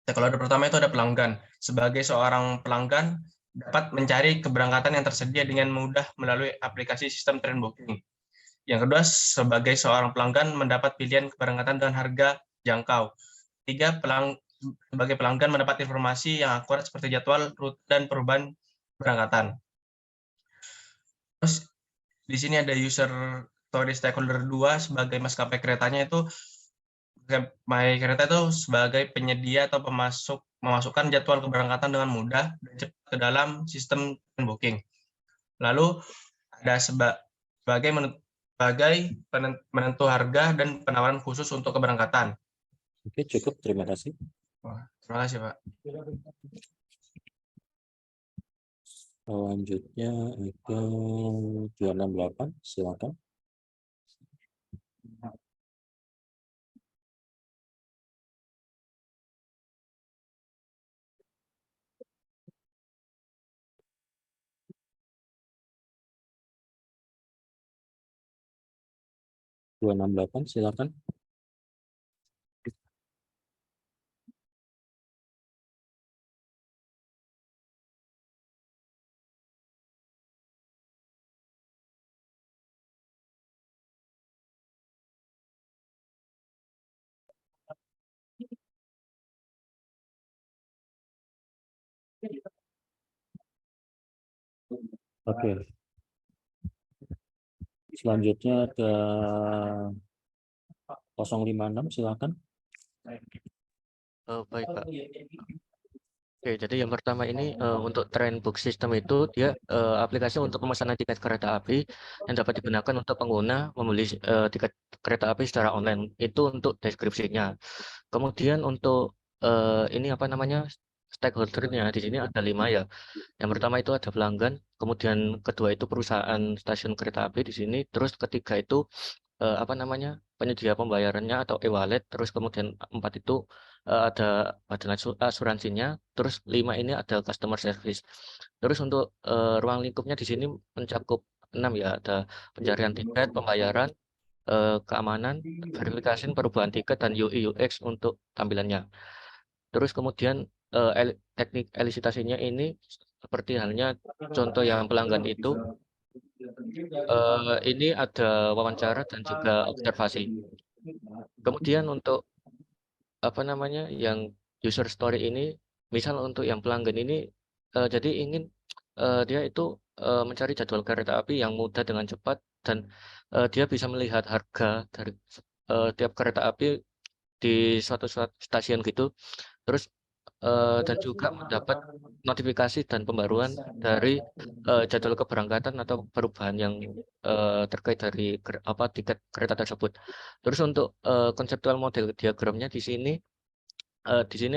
stakeholder pertama itu ada pelanggan. Sebagai seorang pelanggan, dapat mencari keberangkatan yang tersedia dengan mudah melalui aplikasi sistem trend booking. Yang kedua, sebagai seorang pelanggan mendapat pilihan keberangkatan dengan harga jangkau. 3, sebagai pelanggan mendapat informasi yang akurat seperti jadwal, rute, dan perubahan keberangkatan. Terus di sini ada user story stakeholder 2 sebagai maskapai keretanya itu, maskapai kereta itu sebagai penyedia atau memasukkan jadwal keberangkatan dengan mudah dan cepat ke dalam sistem booking. Lalu ada sebagai penentu harga dan penawaran khusus untuk keberangkatan. Oke, cukup. Terima kasih. Terima kasih, Pak. Selanjutnya ada 268. Silakan. Silakan. Oke. Selanjutnya ada 056, silakan. Baik, Pak. Oke, jadi yang pertama ini untuk Trainbook System itu dia aplikasi untuk pemesanan tiket kereta api yang dapat digunakan untuk pengguna membeli tiket kereta api secara online. Itu untuk deskripsinya. Kemudian untuk ini apa namanya stakeholdernya di sini ada 5 ya. Yang pertama itu ada pelanggan, kemudian kedua itu perusahaan stasiun kereta api di sini, terus ketiga itu apa namanya penyedia pembayarannya atau e-wallet, terus kemudian 4 itu ada badan asuransinya, terus 5 ini ada customer service. Terus untuk ruang lingkupnya di sini mencakup 6 ya, ada pencarian tiket, pembayaran, keamanan, verifikasi perubahan tiket, dan UI UX untuk tampilannya. Terus kemudian teknik elisitasinya ini seperti halnya contoh yang pelanggan itu ini ada wawancara dan juga observasi. Kemudian untuk apa namanya yang user story ini, misal untuk yang pelanggan ini jadi ingin dia itu mencari jadwal kereta api yang mudah dengan cepat dan dia bisa melihat harga dari tiap kereta api di suatu stasiun gitu. Terus dan juga mendapat notifikasi dan pembaruan dari jadwal keberangkatan atau perubahan yang terkait dari tiket kereta tersebut. Terus untuk konseptual model diagramnya di sini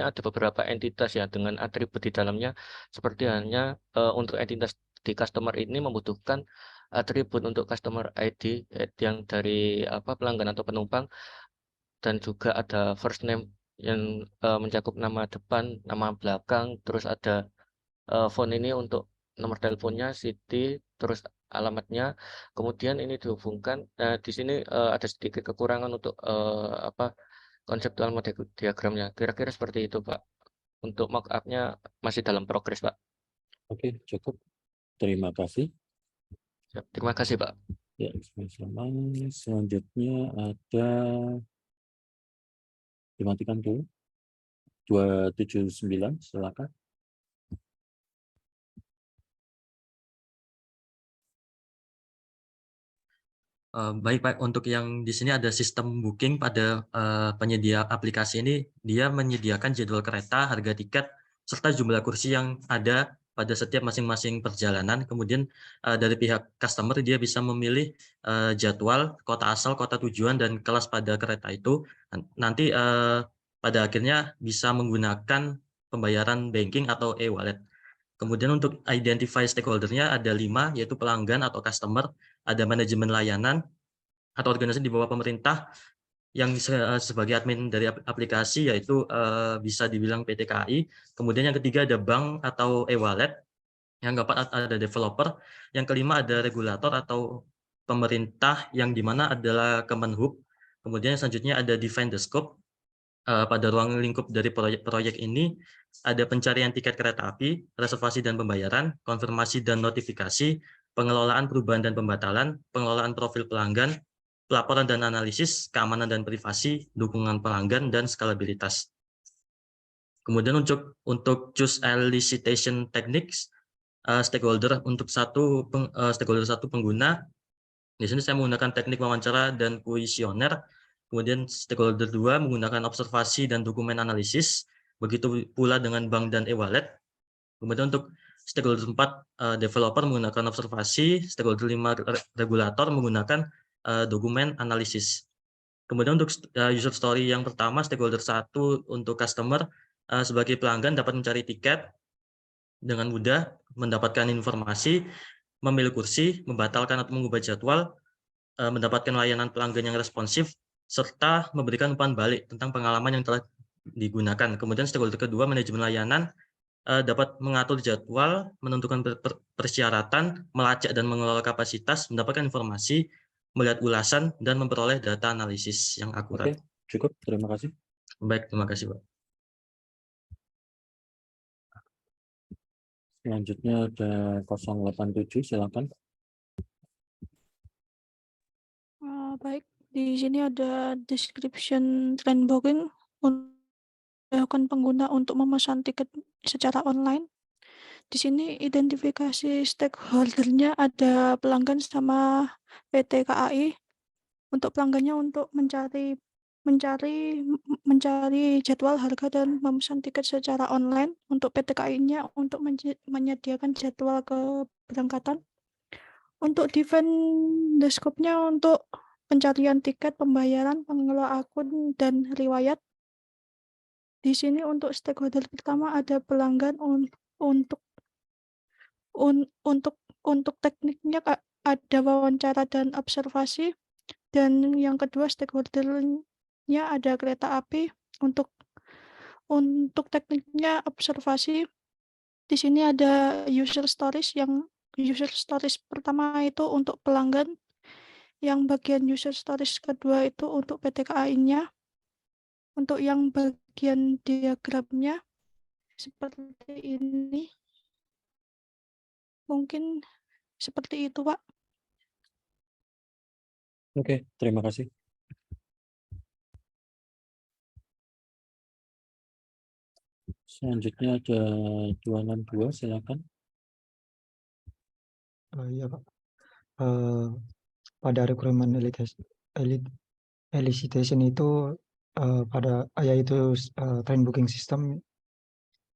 ada beberapa entitas ya dengan atribut di dalamnya, seperti hanya untuk entitas di customer ini membutuhkan atribut untuk customer ID yang dari pelanggan atau penumpang, dan juga ada first name yang mencakup nama depan, nama belakang, terus ada phone ini untuk nomor teleponnya, Siti, terus alamatnya. Kemudian ini dihubungkan. Di sini ada sedikit kekurangan untuk konseptual model diagramnya. Kira-kira seperti itu, Pak. Untuk mock-up-nya masih dalam progres, Pak. Oke, cukup. Terima kasih. Ya, terima kasih, Pak. Ya, selanjutnya ada dimatikan dulu. 279, silakan. Baik Pak, untuk yang di sini ada sistem booking pada penyedia aplikasi ini, dia menyediakan jadwal kereta, harga tiket, serta jumlah kursi yang ada pada setiap masing-masing perjalanan. Kemudian dari pihak customer dia bisa memilih jadwal, kota asal, kota tujuan, dan kelas pada kereta itu. Nanti pada akhirnya bisa menggunakan pembayaran banking atau e-wallet. Kemudian untuk identify stakeholder-nya ada 5, yaitu pelanggan atau customer, ada manajemen layanan atau organisasi di bawah pemerintah yang sebagai admin dari aplikasi, yaitu bisa dibilang PT KAI. Kemudian yang ketiga ada bank atau e-wallet. Yang keempat ada developer. Yang kelima ada regulator atau pemerintah, yang dimana adalah Kemenhub. Kemudian selanjutnya ada define the scope. Pada ruang lingkup dari proyek ini ada pencarian tiket kereta api, reservasi dan pembayaran, konfirmasi dan notifikasi, pengelolaan perubahan dan pembatalan, pengelolaan profil pelanggan, pelaporan dan analisis, keamanan dan privasi, dukungan pelanggan, dan skalabilitas. Kemudian untuk choose elicitation techniques, stakeholder satu pengguna, di sini saya menggunakan teknik wawancara dan kuesioner. Kemudian stakeholder 2 menggunakan observasi dan dokumen analisis, begitu pula dengan bank dan e-wallet. Kemudian untuk stakeholder 4 developer menggunakan observasi, stakeholder 5 regulator menggunakan dokumen analisis. Kemudian untuk user story yang pertama, stakeholder 1 untuk customer sebagai pelanggan dapat mencari tiket dengan mudah, mendapatkan informasi, memilih kursi, membatalkan atau mengubah jadwal, mendapatkan layanan pelanggan yang responsif, serta memberikan umpan balik tentang pengalaman yang telah digunakan. Kemudian stakeholder kedua, manajemen layanan, dapat mengatur jadwal, menentukan persyaratan, melacak dan mengelola kapasitas, mendapatkan informasi, melihat ulasan, dan memperoleh data analisis yang akurat. Oke, cukup. Terima kasih. Baik, terima kasih, Pak. Selanjutnya ada 087, silakan. Baik, di sini ada description trend booking untuk pengguna untuk memesan tiket secara online. di sini identifikasi stakeholder-nya ada pelanggan sama PT KAI. Untuk pelanggannya untuk mencari jadwal harga dan memesan tiket secara online. Untuk PT KAI-nya untuk menyediakan jadwal keberangkatan. Untuk defend deskopnya untuk pencarian tiket, pembayaran, pengelola akun, dan riwayat. Di sini untuk stakeholder pertama ada pelanggan untuk tekniknya ada wawancara dan observasi, dan yang kedua stakeholdernya ada kereta api. Untuk tekniknya observasi, di sini ada user stories. Yang user stories pertama itu untuk pelanggan, yang bagian user stories kedua itu untuk PT KAI-nya. Untuk yang bagian diagramnya seperti ini. Mungkin seperti itu, Pak. Oke, terima kasih. Selanjutnya ada 262, silakan. Iya, Pak. Pada requirement elicitation itu yaitu train booking system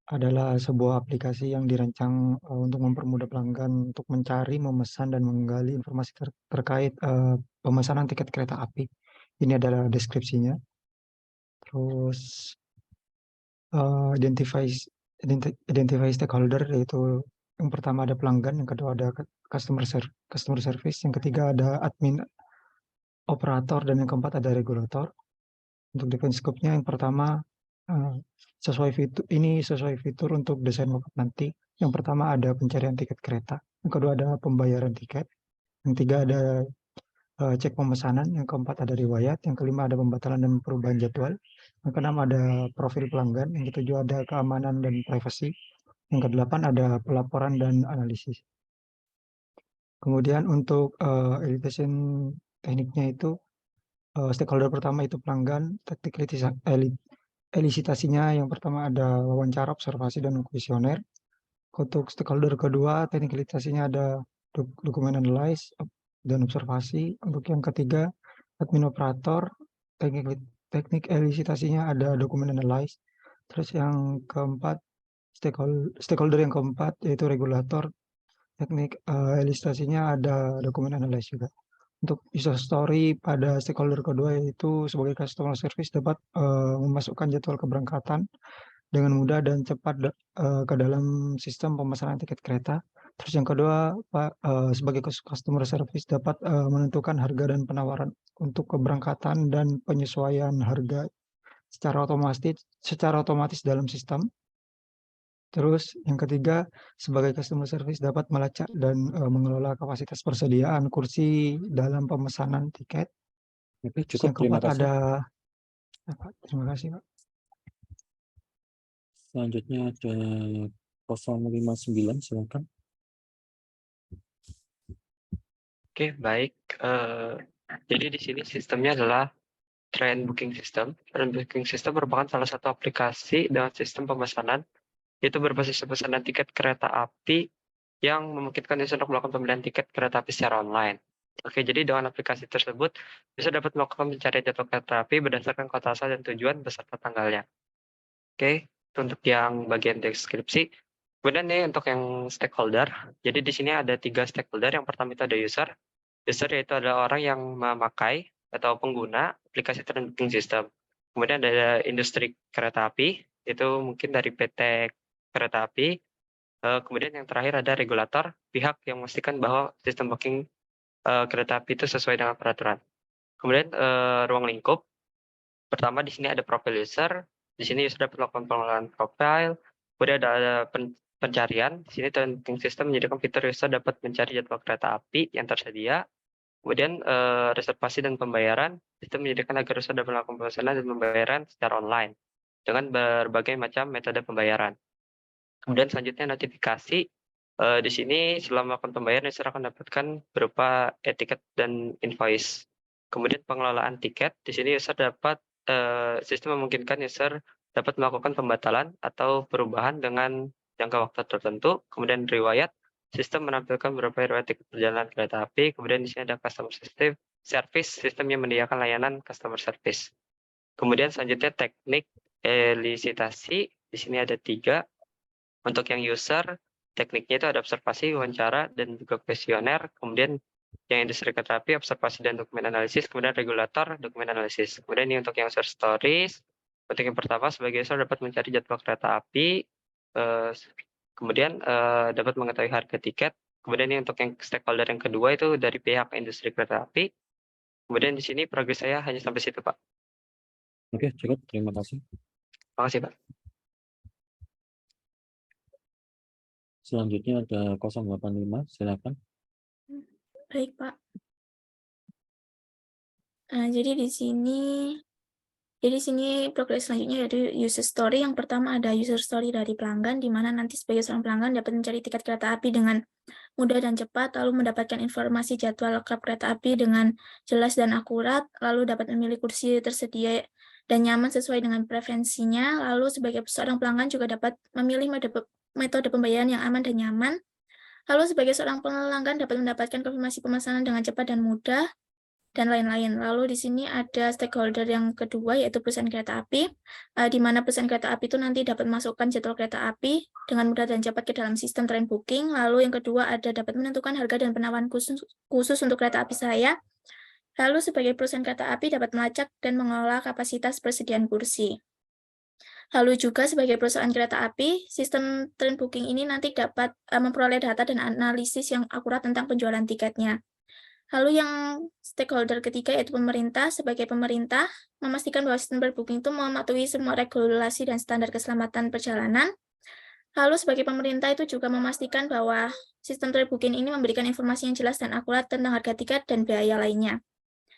adalah sebuah aplikasi yang dirancang untuk mempermudah pelanggan untuk mencari, memesan, dan menggali informasi terkait pemesanan tiket kereta api. Ini adalah deskripsinya. Terus identify stakeholder, yaitu yang pertama ada pelanggan, yang kedua ada customer service, yang ketiga ada admin operator, dan yang keempat ada regulator. Untuk define scope-nya, yang pertama sesuai fitur untuk desain mockup nanti. Yang pertama ada pencarian tiket kereta, yang kedua ada pembayaran tiket, yang ketiga ada cek pemesanan, yang keempat ada riwayat, yang kelima ada pembatalan dan perubahan jadwal, yang keenam ada profil pelanggan, yang ketujuh ada keamanan dan privasi, yang kedelapan ada pelaporan dan analisis. Kemudian untuk elicitation tekniknya itu, stakeholder pertama itu pelanggan. Teknik elisitasinya yang pertama ada wawancara, observasi, dan kuesioner. Untuk stakeholder kedua, teknik elisitasinya ada dokumen analyze dan observasi. Untuk yang ketiga, admin operator, teknik elisitasinya ada dokumen analyze. Terus yang keempat, stakeholder yang keempat yaitu regulator, teknik elisitasinya ada dokumen analyze juga. Untuk user story pada stakeholder kedua yaitu sebagai customer service dapat memasukkan jadwal keberangkatan dengan mudah dan cepat ke dalam sistem pemesanan tiket kereta. Terus yang kedua, sebagai customer service dapat menentukan harga dan penawaran untuk keberangkatan dan penyesuaian harga secara otomatis dalam sistem. Terus yang ketiga, sebagai customer service dapat melacak dan mengelola kapasitas persediaan kursi dalam pemesanan tiket. Oke, Terus cukup, yang terima keempat kasih. terima kasih, Pak. Selanjutnya ada 059, silakan. Oke, baik. Jadi di sini sistemnya adalah train booking system. Train booking system merupakan salah satu aplikasi dengan sistem pemesanan, yaitu berbasis pemesanan tiket kereta api yang memungkinkan user untuk melakukan pembelian tiket kereta api secara online. Oke, jadi dengan aplikasi tersebut, bisa dapat melakukan pencarian jadwal kereta api berdasarkan kota asal dan tujuan beserta tanggalnya. Oke, untuk yang bagian deskripsi. Kemudian nih untuk yang stakeholder. Jadi di sini ada 3 stakeholder. Yang pertama itu ada user. User yaitu adalah orang yang memakai atau pengguna aplikasi train booking system. Kemudian ada industri kereta api, itu mungkin dari PT kereta api. Kemudian yang terakhir ada regulator, pihak yang memastikan bahwa sistem booking kereta api itu sesuai dengan peraturan. Kemudian ruang lingkup. Pertama di sini ada profil user. Di sini user dapat melakukan pengelolaan profil. Kemudian ada pencarian. Di sini train booking system menyediakan fitur user dapat mencari jadwal kereta api yang tersedia. Kemudian reservasi dan pembayaran. Sistem menyediakan agar user dapat melakukan pemesanan dan pembayaran secara online dengan berbagai macam metode pembayaran. Kemudian selanjutnya notifikasi. Di sini selama melakukan pembayaran user akan dapatkan berupa e-tiket dan invoice. Kemudian pengelolaan tiket. Di sini user dapat sistem memungkinkan user dapat melakukan pembatalan atau perubahan dengan jangka waktu tertentu, kemudian riwayat, sistem menampilkan beberapa riwayat tiket perjalanan kereta api, kemudian di sini ada customer service, sistem yang menyediakan layanan customer service. Kemudian selanjutnya teknik elisitasi, di sini ada 3. Untuk yang user, tekniknya itu ada observasi, wawancara, dan juga kuesioner. Kemudian yang industri kereta api, observasi dan dokumen analisis. Kemudian regulator, dokumen analisis. Kemudian ini untuk yang user stories. Untuk yang pertama, sebagai user dapat mencari jadwal kereta api. Kemudian dapat mengetahui harga tiket. Kemudian ini untuk yang stakeholder yang kedua itu dari pihak industri kereta api. Kemudian di sini progres saya hanya sampai situ, Pak. Oke, cukup. Terima kasih. Terima kasih, Pak. Selanjutnya ada 085, silakan. Baik, Pak. Jadi di sini progres selanjutnya yaitu user story. Yang pertama ada user story dari pelanggan, di mana nanti sebagai seorang pelanggan dapat mencari tiket kereta api dengan mudah dan cepat, lalu mendapatkan informasi jadwal klub kereta api dengan jelas dan akurat, lalu dapat memilih kursi tersedia dan nyaman sesuai dengan preferensinya, lalu sebagai seorang pelanggan juga dapat memilih metode pembayaran yang aman dan nyaman, lalu sebagai seorang pelanggan dapat mendapatkan konfirmasi pemesanan dengan cepat dan mudah, dan lain-lain. Lalu di sini ada stakeholder yang kedua, yaitu perusahaan kereta api, di mana perusahaan kereta api itu nanti dapat masukkan jadwal kereta api dengan mudah dan cepat ke dalam sistem train booking. Lalu yang kedua ada dapat menentukan harga dan penawaran khusus untuk kereta api saya. Lalu sebagai perusahaan kereta api dapat melacak dan mengelola kapasitas persediaan kursi. Lalu juga sebagai perusahaan kereta api, sistem train booking ini nanti dapat memperoleh data dan analisis yang akurat tentang penjualan tiketnya. Lalu yang stakeholder ketiga yaitu pemerintah. Sebagai pemerintah, memastikan bahwa sistem train booking itu mematuhi semua regulasi dan standar keselamatan perjalanan. Lalu sebagai pemerintah itu juga memastikan bahwa sistem train booking ini memberikan informasi yang jelas dan akurat tentang harga tiket dan biaya lainnya.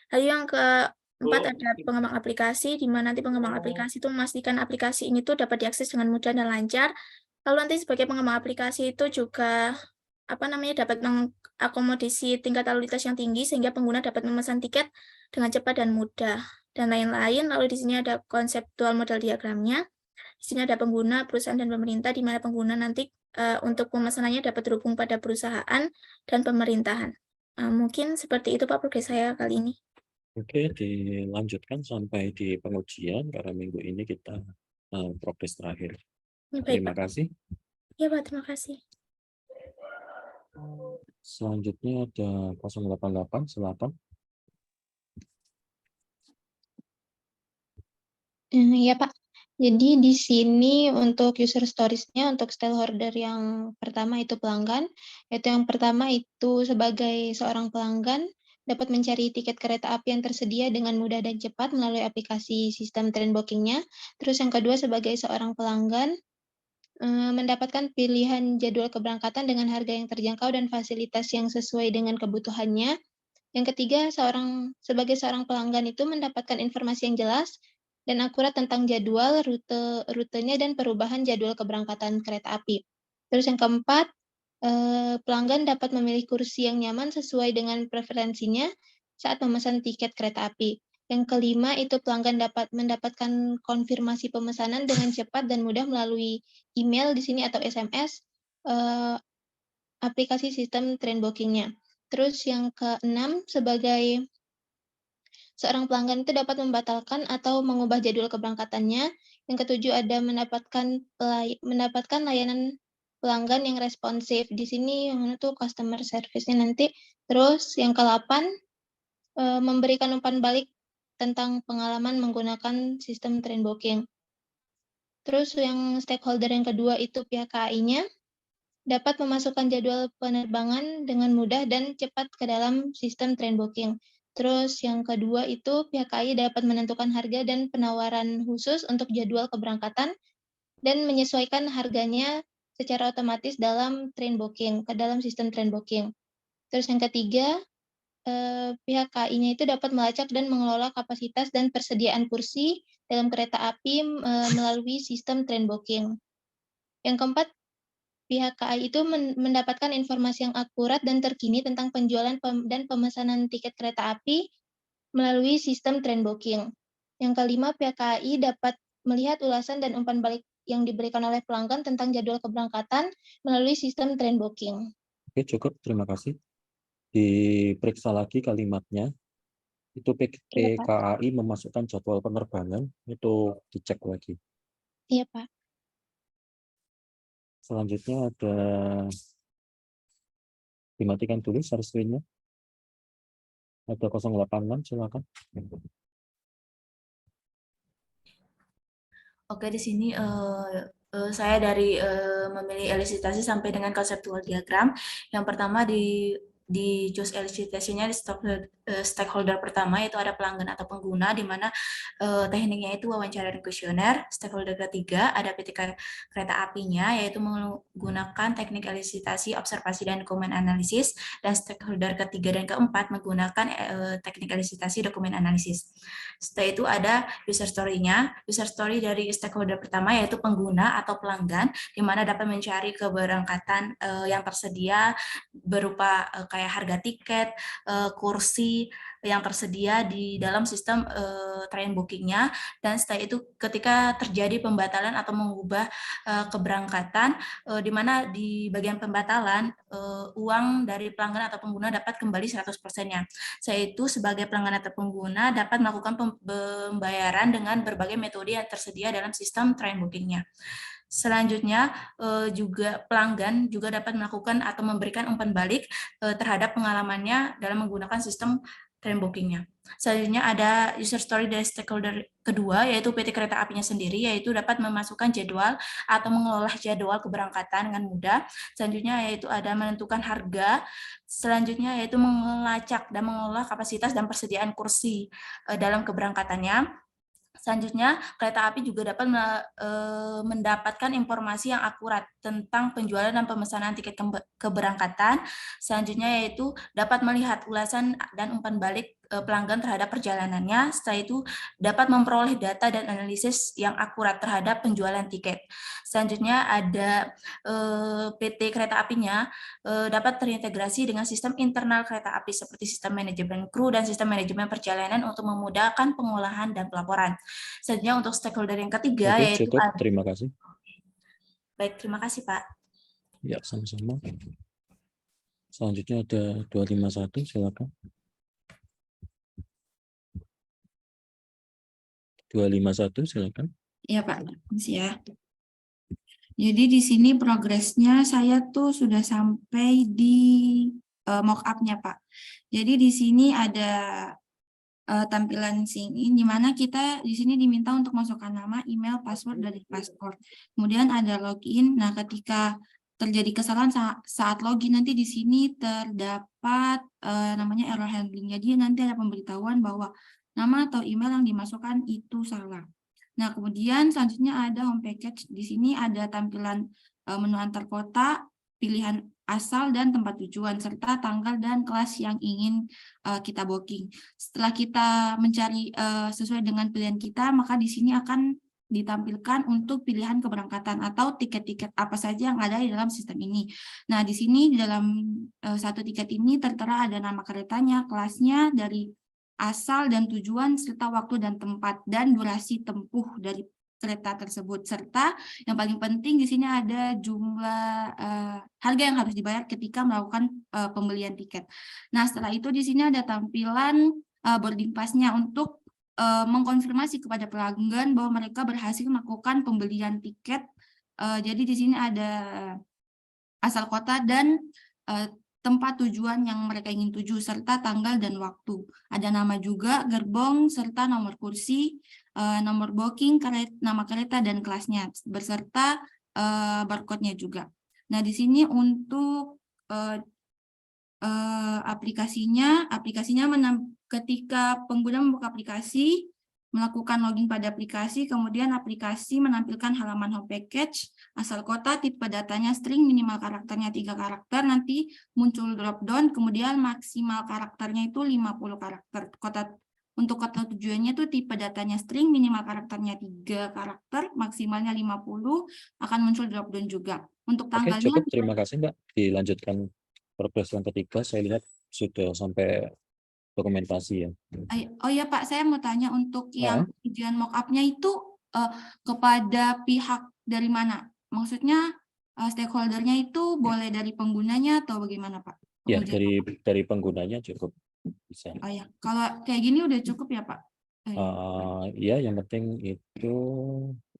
Lalu yang keempat ada pengembang aplikasi, di mana nanti pengembang aplikasi itu memastikan aplikasi ini tuh dapat diakses dengan mudah dan lancar. Lalu nanti sebagai pengembang aplikasi itu juga dapat mengakomodasi tingkat lalu lintas yang tinggi sehingga pengguna dapat memesan tiket dengan cepat dan mudah dan lain-lain. Lalu di sini ada konseptual model diagramnya. Di sini ada pengguna, perusahaan, dan pemerintah, di mana pengguna nanti untuk pemesanannya dapat terhubung pada perusahaan dan pemerintahan. Mungkin seperti itu Pak progres saya kali ini. Oke, dilanjutkan sampai di pengujian karena minggu ini kita progres terakhir. Ya, baik, Terima Pak. kasih. Ya Pak, terima kasih. Selanjutnya ada 088, silakan. Ya Pak, jadi di sini untuk user stories-nya untuk stakeholder yang pertama itu pelanggan, yaitu yang pertama itu sebagai seorang pelanggan dapat mencari tiket kereta api yang tersedia dengan mudah dan cepat melalui aplikasi sistem train booking-nya. Terus yang kedua sebagai seorang pelanggan mendapatkan pilihan jadwal keberangkatan dengan harga yang terjangkau dan fasilitas yang sesuai dengan kebutuhannya. Yang ketiga, sebagai seorang pelanggan itu mendapatkan informasi yang jelas dan akurat tentang jadwal, rutenya, dan perubahan jadwal keberangkatan kereta api. Terus yang keempat, pelanggan dapat memilih kursi yang nyaman sesuai dengan preferensinya saat memesan tiket kereta api. Yang kelima, itu pelanggan dapat mendapatkan konfirmasi pemesanan dengan cepat dan mudah melalui email di sini atau SMS, aplikasi sistem train booking-nya. Terus yang keenam, sebagai seorang pelanggan itu dapat membatalkan atau mengubah jadwal keberangkatannya. Yang ketujuh ada mendapatkan layanan pelanggan yang responsif. Di sini yang mana tuh customer service-nya nanti. Terus yang ke-8, memberikan umpan balik tentang pengalaman menggunakan sistem train booking. Terus yang stakeholder yang kedua itu pihak KAI-nya dapat memasukkan jadwal penerbangan dengan mudah dan cepat ke dalam sistem train booking. Terus yang kedua itu pihak KAI dapat menentukan harga dan penawaran khusus untuk jadwal keberangkatan dan menyesuaikan harganya secara otomatis dalam train booking, ke dalam sistem train booking. Terus yang ketiga, pihak KAI-nya itu dapat melacak dan mengelola kapasitas dan persediaan kursi dalam kereta api melalui sistem train booking. Yang keempat, pihak KAI itu mendapatkan informasi yang akurat dan terkini tentang penjualan dan pemesanan tiket kereta api melalui sistem train booking. Yang kelima, pihak KAI dapat melihat ulasan dan umpan balik yang diberikan oleh pelanggan tentang jadwal keberangkatan melalui sistem train booking. Oke, cukup. Terima kasih. Diperiksa lagi kalimatnya. Itu Iya, Pak. PKAI memasukkan jadwal penerbangan, itu dicek lagi. Iya, Pak. Selanjutnya ada dimatikan dulu share screen-nya. Ada 086, silakan. Oke, di sini saya dari memilih elisitasi sampai dengan konseptual diagram. Yang pertama di choose elisitasinya di stakeholder pertama yaitu ada pelanggan atau pengguna, di mana tekniknya itu wawancara dan kuesioner. Stakeholder ketiga ada PT kereta apinya yaitu menggunakan teknik elisitasi, observasi dan dokumen analisis, dan stakeholder ketiga dan keempat menggunakan teknik elisitasi, dokumen analisis. Setelah itu ada user story-nya. User story dari stakeholder pertama yaitu pengguna atau pelanggan, di mana dapat mencari keberangkatan yang tersedia berupa kayak harga tiket, kursi yang tersedia di dalam sistem train booking-nya. Dan setelah itu ketika terjadi pembatalan atau mengubah keberangkatan, di mana di bagian pembatalan uang dari pelanggan atau pengguna dapat kembali 100%-nya. Saya itu sebagai pelanggan atau pengguna dapat melakukan pembayaran dengan berbagai metode yang tersedia dalam sistem train booking-nya. Selanjutnya juga pelanggan juga dapat melakukan atau memberikan umpan balik terhadap pengalamannya dalam menggunakan sistem train booking-nya. Selanjutnya ada user story dari stakeholder kedua, yaitu PT Kereta Apinya sendiri, yaitu dapat memasukkan jadwal atau mengelola jadwal keberangkatan dengan mudah. Selanjutnya yaitu ada menentukan harga. Selanjutnya yaitu melacak dan mengelola kapasitas dan persediaan kursi dalam keberangkatannya. Selanjutnya, kereta api juga dapat mendapatkan informasi yang akurat tentang penjualan dan pemesanan tiket keberangkatan. Selanjutnya yaitu dapat melihat ulasan dan umpan balik pelanggan terhadap perjalanannya. Setelah itu dapat memperoleh data dan analisis yang akurat terhadap penjualan tiket. Selanjutnya ada PT Kereta Apinya dapat terintegrasi dengan sistem internal kereta api seperti sistem manajemen kru dan sistem manajemen perjalanan untuk memudahkan pengolahan dan pelaporan. Selanjutnya untuk stakeholder yang ketiga Oke, yaitu cukup. Terima kasih. Baik, terima kasih Pak. Ya, sama-sama. Selanjutnya ada 251, silakan. 251, silakan. Iya Pak, makasih ya. Jadi di sini progresnya saya tuh sudah sampai di mock up-nya Pak. Jadi di sini ada tampilan sini, di mana kita di sini diminta untuk masukkan nama, email, password dari paspor. Kemudian ada login. Nah, ketika terjadi kesalahan saat login, nanti di sini terdapat namanya error handling. Jadi nanti ada pemberitahuan bahwa nama atau email yang dimasukkan itu salah. Nah, kemudian selanjutnya ada home package. Di sini ada tampilan menu antar kota, pilihan asal dan tempat tujuan, serta tanggal dan kelas yang ingin kita booking. Setelah kita mencari sesuai dengan pilihan kita, maka di sini akan ditampilkan untuk pilihan keberangkatan atau tiket-tiket apa saja yang ada di dalam sistem ini. Nah, di sini di dalam satu tiket ini tertera ada nama keretanya, kelasnya, dari asal dan tujuan, serta waktu dan tempat, dan durasi tempuh dari kereta tersebut, serta yang paling penting di sini ada jumlah harga yang harus dibayar ketika melakukan pembelian tiket. Nah, setelah itu di sini ada tampilan boarding pass-nya untuk mengkonfirmasi kepada pelanggan bahwa mereka berhasil melakukan pembelian tiket. Jadi di sini ada asal kota dan tempat tujuan yang mereka ingin tuju, serta tanggal dan waktu. Ada nama juga, gerbong, serta nomor kursi, nomor booking, nama kereta, dan kelasnya, beserta barcode-nya juga. Nah, di sini untuk aplikasinya ketika pengguna membuka aplikasi, melakukan login pada aplikasi, kemudian aplikasi menampilkan halaman home package, asal kota, tipe datanya string, minimal karakternya 3 karakter, nanti muncul drop down, kemudian maksimal karakternya itu 50 karakter. Untuk kota tujuannya itu tipe datanya string, minimal karakternya 3 karakter, maksimalnya 50, akan muncul drop down juga. Untuk Oke, tanggalnya... cukup. Terima kasih Mbak. Dilanjutkan progres yang ketiga, saya lihat sudah sampai dokumentasi ya. Oh ya Pak, saya mau tanya untuk yang ujian mock up-nya itu kepada pihak dari mana? Maksudnya stakeholdernya itu boleh dari penggunanya atau bagaimana, Pak? Ya, Pengujian. dari penggunanya cukup bisa. Oh ya, kalau kayak gini udah cukup ya, Pak? Ya, yang penting itu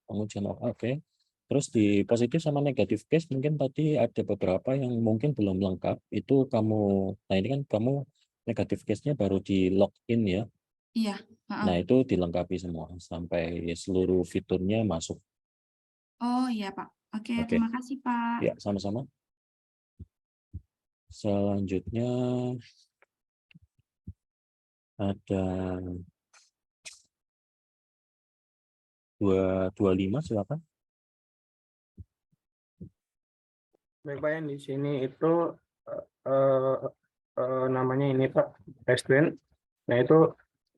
pengujian. Oke. Terus di positif sama negatif case mungkin tadi ada beberapa yang mungkin belum lengkap. Itu nah ini kan kamu negatif case-nya baru di login ya. Iya. Nah, itu dilengkapi semua sampai seluruh fiturnya masuk. Oh iya, Pak. Oke, Oke. terima kasih, Pak. Ya, sama-sama. Selanjutnya ada 225, silakan. Baik Pak, yang di sini itu namanya ini Pak, Restaurant. Nah itu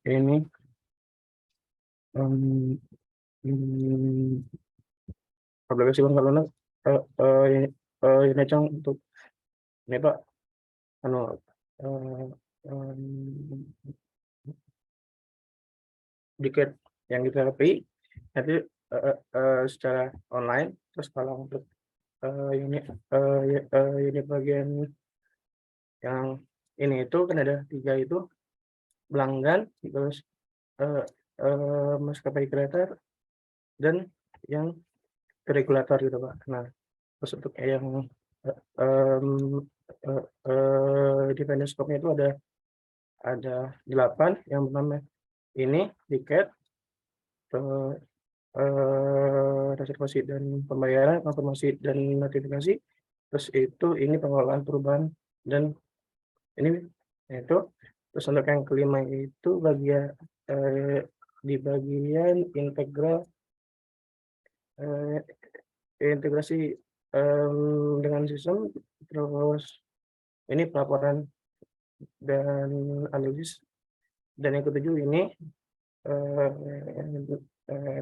ini aplikasi Bang Kalona ini Cang untuk ini Pak, tiket yang kita pilih nanti secara online. Terus kalau untuk ini bagian yang ini itu kan ada 3 itu, pelanggan, terus maskapai kereta, dan yang regulator gitu Pak. Nah, terus untuk yang dependent scope-nya itu ada 8. Yang pertama ini tiket, reservasi dan pembayaran, konfirmasi dan notifikasi. Terus itu ini pengelolaan perubahan dan ini itu. Terus untuk yang kelima itu bagian di bagian integrasi dengan sistem. Terus ini pelaporan dan analisis. Dan yang ketujuh ini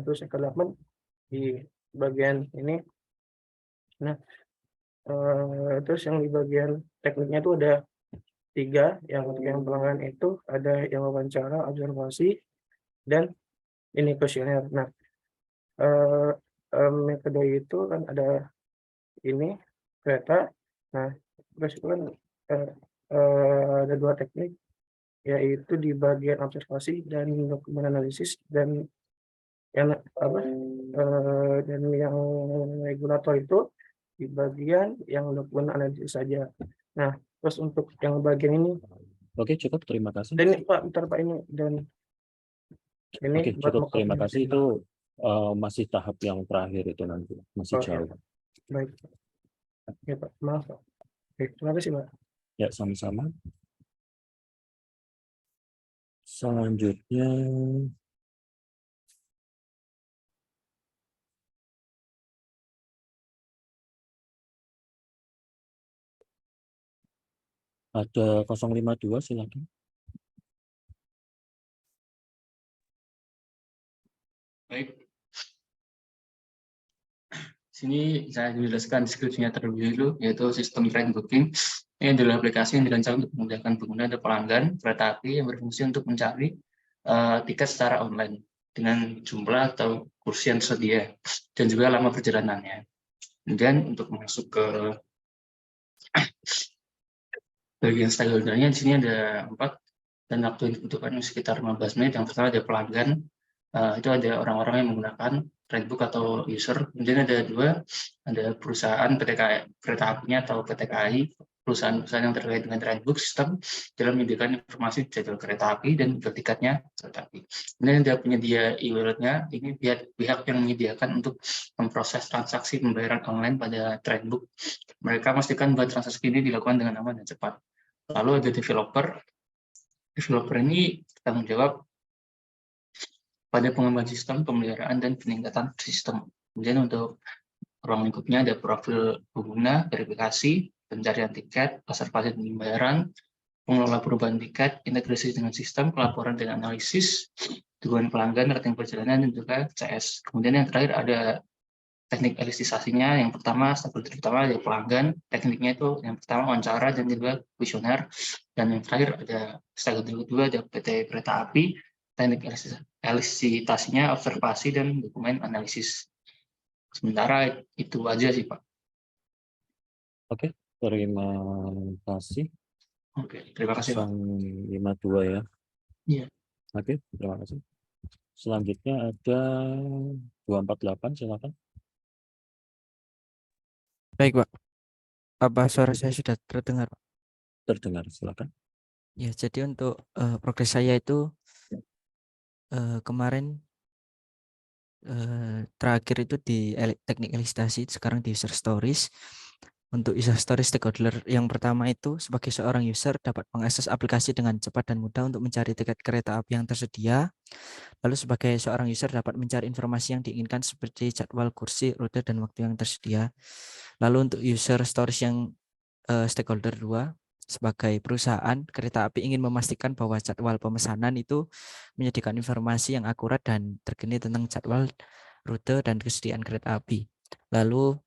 terus yang ke-8 di bagian ini. Nah, terus yang di bagian tekniknya itu ada 3. Yang untuk yang pelanggan itu ada yang wawancara, observasi, dan ini kuesioner. Nah, metode itu kan ada ini kereta. Nah, terus itu kan ada 2 teknik, yaitu di bagian observasi dan dokumen analisis, dan yang dan yang regulator itu di bagian yang dokumen analisis saja. Nah, terus untuk yang bagian ini. Oke, cukup, terima kasih. Dan ini Pak, bentar Pak, ini dan ini. Oke, cukup, terima kasih. Itu masih tahap yang terakhir itu nanti, masih jauh. Baik. Ya Pak, maaf Pak. Oke, terima kasih Pak. Ya, sama-sama. Selanjutnya ada 052, silakan. Baik. Sini saya jelaskan deskripsinya terlebih dulu, yaitu sistem train booking. Ini adalah aplikasi yang dirancang untuk memudahkan pengguna dan pelanggan kereta api yang berfungsi untuk mencari tiket secara online dengan jumlah atau kursi yang tersedia dan juga lama perjalanannya. Kemudian untuk masuk ke bagian stakeholder-nya, di sini ada 4 dan waktu yang dibutuhkan sekitar 15 menit. Yang pertama ada pelanggan, itu ada orang-orang yang menggunakan Trainbook atau user. Kemudian ada 2, ada perusahaan PT kereta apinya atau PT KAI, perusahaan-perusahaan yang terkait dengan Trainbook sistem dalam menyediakan informasi jadwal kereta api dan juga tiketnya kereta api. Kemudian ada penyedia e-wallet-nya, ini pihak yang menyediakan untuk memproses transaksi pembayaran online pada Trainbook. Mereka memastikan bahwa transaksi ini dilakukan dengan aman dan cepat. Lalu ada developer. Developer ini bertanggung jawab pada pengembangan sistem, pemeliharaan, dan peningkatan sistem. Kemudian untuk ruang lingkupnya ada profil pengguna, verifikasi, pencarian tiket, reservasi dan pembayaran, pengelola perubahan tiket, integrasi dengan sistem, pelaporan dan analisis, dukungan pelanggan, rating perjalanan, dan juga CS. Kemudian yang terakhir ada teknik elistisasinya. Yang pertama, stakeholder pertama ada pelanggan, tekniknya itu yang pertama wawancara dan juga kuesioner, dan yang terakhir ada stakeholder kedua ada PT Kereta Api, teknik elisitasinya observasi dan dokumen analisis. Sementara itu aja sih, Pak. Oke, terima kasih. Oke, terima kasih, Pak. 052 ya. Iya. Oke, terima kasih. Selanjutnya ada 248, silakan. Baik, Pak. Apa suara saya sudah terdengar, Pak? Terdengar, silakan. Ya, jadi untuk progres saya itu kemarin terakhir itu di teknik elisitasi, sekarang di user stories. Untuk user stories stakeholder yang pertama itu sebagai seorang user dapat mengakses aplikasi dengan cepat dan mudah untuk mencari tiket kereta api yang tersedia. Lalu sebagai seorang user dapat mencari informasi yang diinginkan seperti jadwal, kursi, rute, dan waktu yang tersedia. Lalu untuk user stories yang stakeholder 2, sebagai perusahaan kereta api ingin memastikan bahwa jadwal pemesanan itu menyediakan informasi yang akurat dan terkini tentang jadwal, rute, dan kesediaan kereta api. Lalu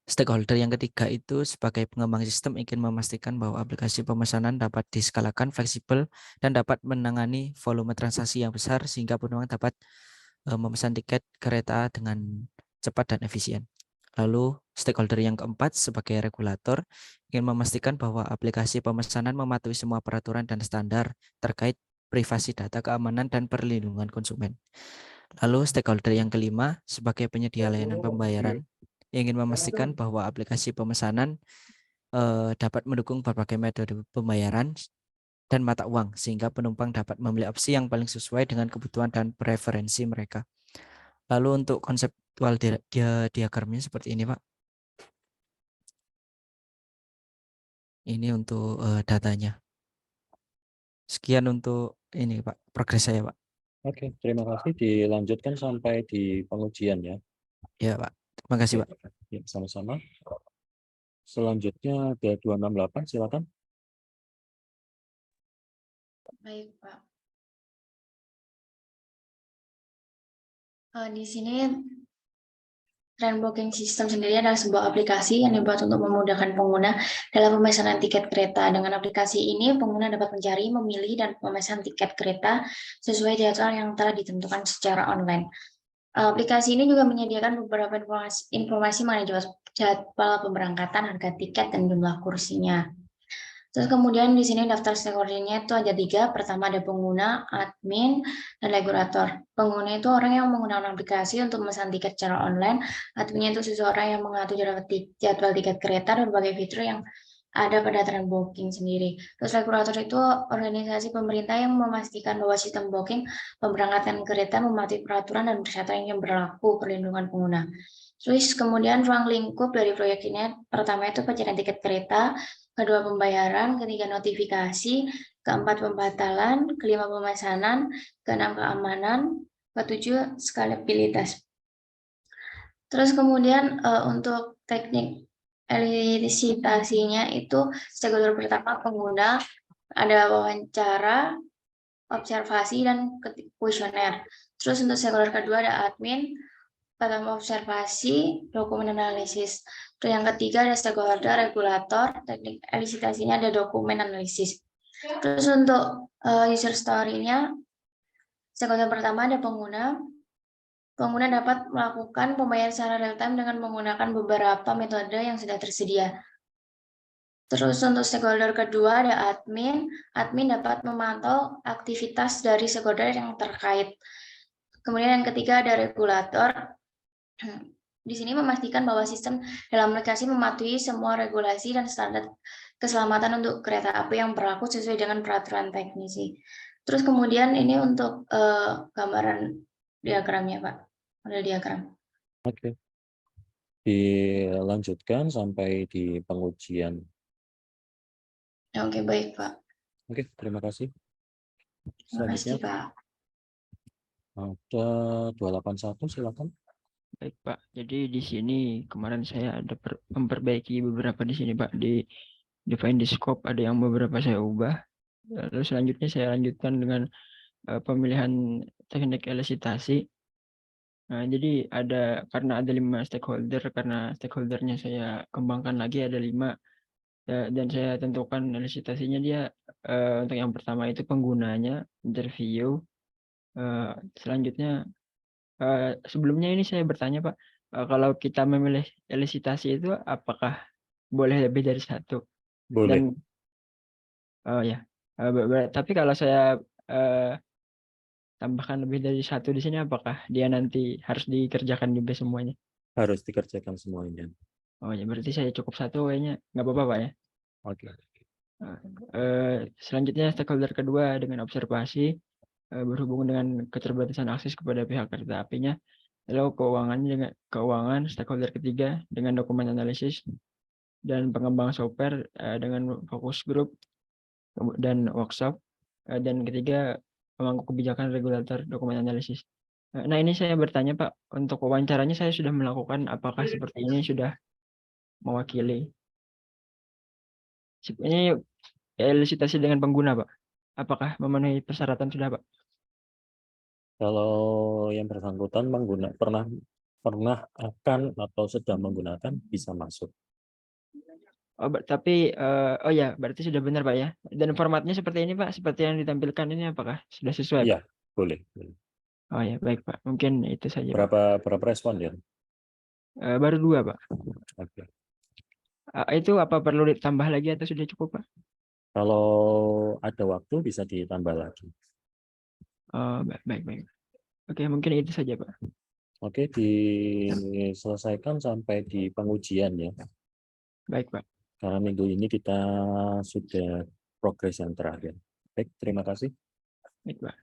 stakeholder yang ketiga itu sebagai pengembang sistem ingin memastikan bahwa aplikasi pemesanan dapat diskalakan, fleksibel, dan dapat menangani volume transaksi yang besar sehingga penumpang dapat memesan tiket kereta dengan cepat dan efisien. Lalu stakeholder yang keempat sebagai regulator ingin memastikan bahwa aplikasi pemesanan mematuhi semua peraturan dan standar terkait privasi data, keamanan, dan perlindungan konsumen. Lalu stakeholder yang kelima sebagai penyedia layanan pembayaran ingin memastikan bahwa aplikasi pemesanan dapat mendukung berbagai metode pembayaran dan mata uang sehingga penumpang dapat memilih opsi yang paling sesuai dengan kebutuhan dan preferensi mereka. Lalu untuk konseptual diagramnya seperti ini, Pak. Ini untuk datanya. Sekian untuk ini, Pak, progres saya, Pak. Oke, terima kasih. Dilanjutkan sampai di pengujian ya. Ya, Pak. Terima kasih, Pak. Ya, sama-sama. Selanjutnya ada 268, silakan. Baik, Pak. Di sini Train Booking System sendiri adalah sebuah aplikasi yang dibuat untuk memudahkan pengguna dalam pemesanan tiket kereta. Dengan aplikasi ini, pengguna dapat mencari, memilih, dan memesan tiket kereta sesuai jadwal yang telah ditentukan secara online. Aplikasi ini juga menyediakan beberapa informasi mengenai jadwal pemberangkatan, harga tiket, dan jumlah kursinya. Terus kemudian di sini daftar stakeholdernya itu ada 3. Pertama ada pengguna, admin, dan regulator. Pengguna itu orang yang menggunakan aplikasi untuk memesan tiket secara online. Adminnya itu seseorang yang mengatur jadwal tiket kereta dan berbagai fitur yang ada pada Train Booking sendiri. Terus regulator itu organisasi pemerintah yang memastikan bahwa sistem booking pemberangkatan kereta mematuhi peraturan dan persyaratan yang berlaku perlindungan pengguna. Terus kemudian ruang lingkup dari proyek ini pertama itu pencarian tiket kereta, kedua pembayaran, ketiga notifikasi, keempat pembatalan, kelima pemesanan, keenam keamanan, ketujuh skalabilitas. Terus kemudian untuk teknik elisitasinya itu stakeholder pertama pengguna, ada wawancara, observasi, dan kuesioner. Terus untuk stakeholder kedua ada admin, pertama observasi, dokumen analisis. Terus yang ketiga ada stakeholder regulator, teknik elisitasinya ada dokumen analisis. Terus untuk user story-nya, stakeholder pertama ada pengguna. Pengguna dapat melakukan pembayaran secara real time dengan menggunakan beberapa metode yang sudah tersedia. Terus untuk stakeholder kedua ada admin. Admin dapat memantau aktivitas dari stakeholder yang terkait. Kemudian yang ketiga ada regulator. Di sini memastikan bahwa sistem dalam aplikasi mematuhi semua regulasi dan standar keselamatan untuk kereta api yang berlaku sesuai dengan peraturan teknisi. Terus kemudian ini untuk gambaran diagramnya, Pak. Model diagram. Oke. Dilanjutkan sampai di pengujian. Oke, baik, Pak. Oke, terima kasih. Terima kasih, Selanjutnya Pak. ada 281, silakan. Baik, Pak. Jadi di sini kemarin saya ada memperbaiki beberapa di sini, Pak. Di define di scope ada yang beberapa saya ubah. Lalu selanjutnya saya lanjutkan dengan pemilihan teknik elisitasi. Nah, jadi karena ada 5 stakeholder, karena stakeholdernya saya kembangkan lagi ada 5 dan saya tentukan elisitasinya dia untuk yang pertama itu penggunanya, interview. Selanjutnya sebelumnya ini saya bertanya, Pak, kalau kita memilih elisitasi itu apakah boleh lebih dari satu? Boleh. Dan ya, tapi kalau saya tambahkan lebih dari satu di sini, apakah dia nanti harus dikerjakan juga semuanya? Harus dikerjakan semuanya. Oh ya, berarti saya cukup satu kayaknya nggak apa-apa Pak ya. Oke. Selanjutnya stakeholder kedua dengan observasi berhubungan dengan keterbatasan akses kepada pihak kereta apinya. Lalu keuangan stakeholder ketiga dengan dokumen analisis dan pengembang software dengan fokus group dan workshop, dan ketiga pemangku kebijakan regulator dokumen analisis. Nah ini saya bertanya Pak, untuk wawancaranya saya sudah melakukan, apakah seperti ini sudah mewakili? Ini elisitasi dengan pengguna Pak, apakah memenuhi persyaratan sudah Pak? Kalau yang bersangkutan pernah akan atau sedang menggunakan bisa masuk. Oh, tapi oh ya, berarti sudah benar Pak ya. Dan formatnya seperti ini Pak, seperti yang ditampilkan ini apakah sudah sesuai Iya, Pak? boleh. Oh ya, baik Pak. Mungkin itu saja Pak. Berapa respon ya? Baru 2 Pak. Oke. Itu apa perlu ditambah lagi atau sudah cukup Pak? Kalau ada waktu bisa ditambah lagi. Oh, baik. Oke, mungkin itu saja Pak. Oke, diselesaikan sampai di pengujian ya. Baik Pak. Karena minggu ini kita sudah progres yang terakhir. Baik, terima kasih. Baik Pak.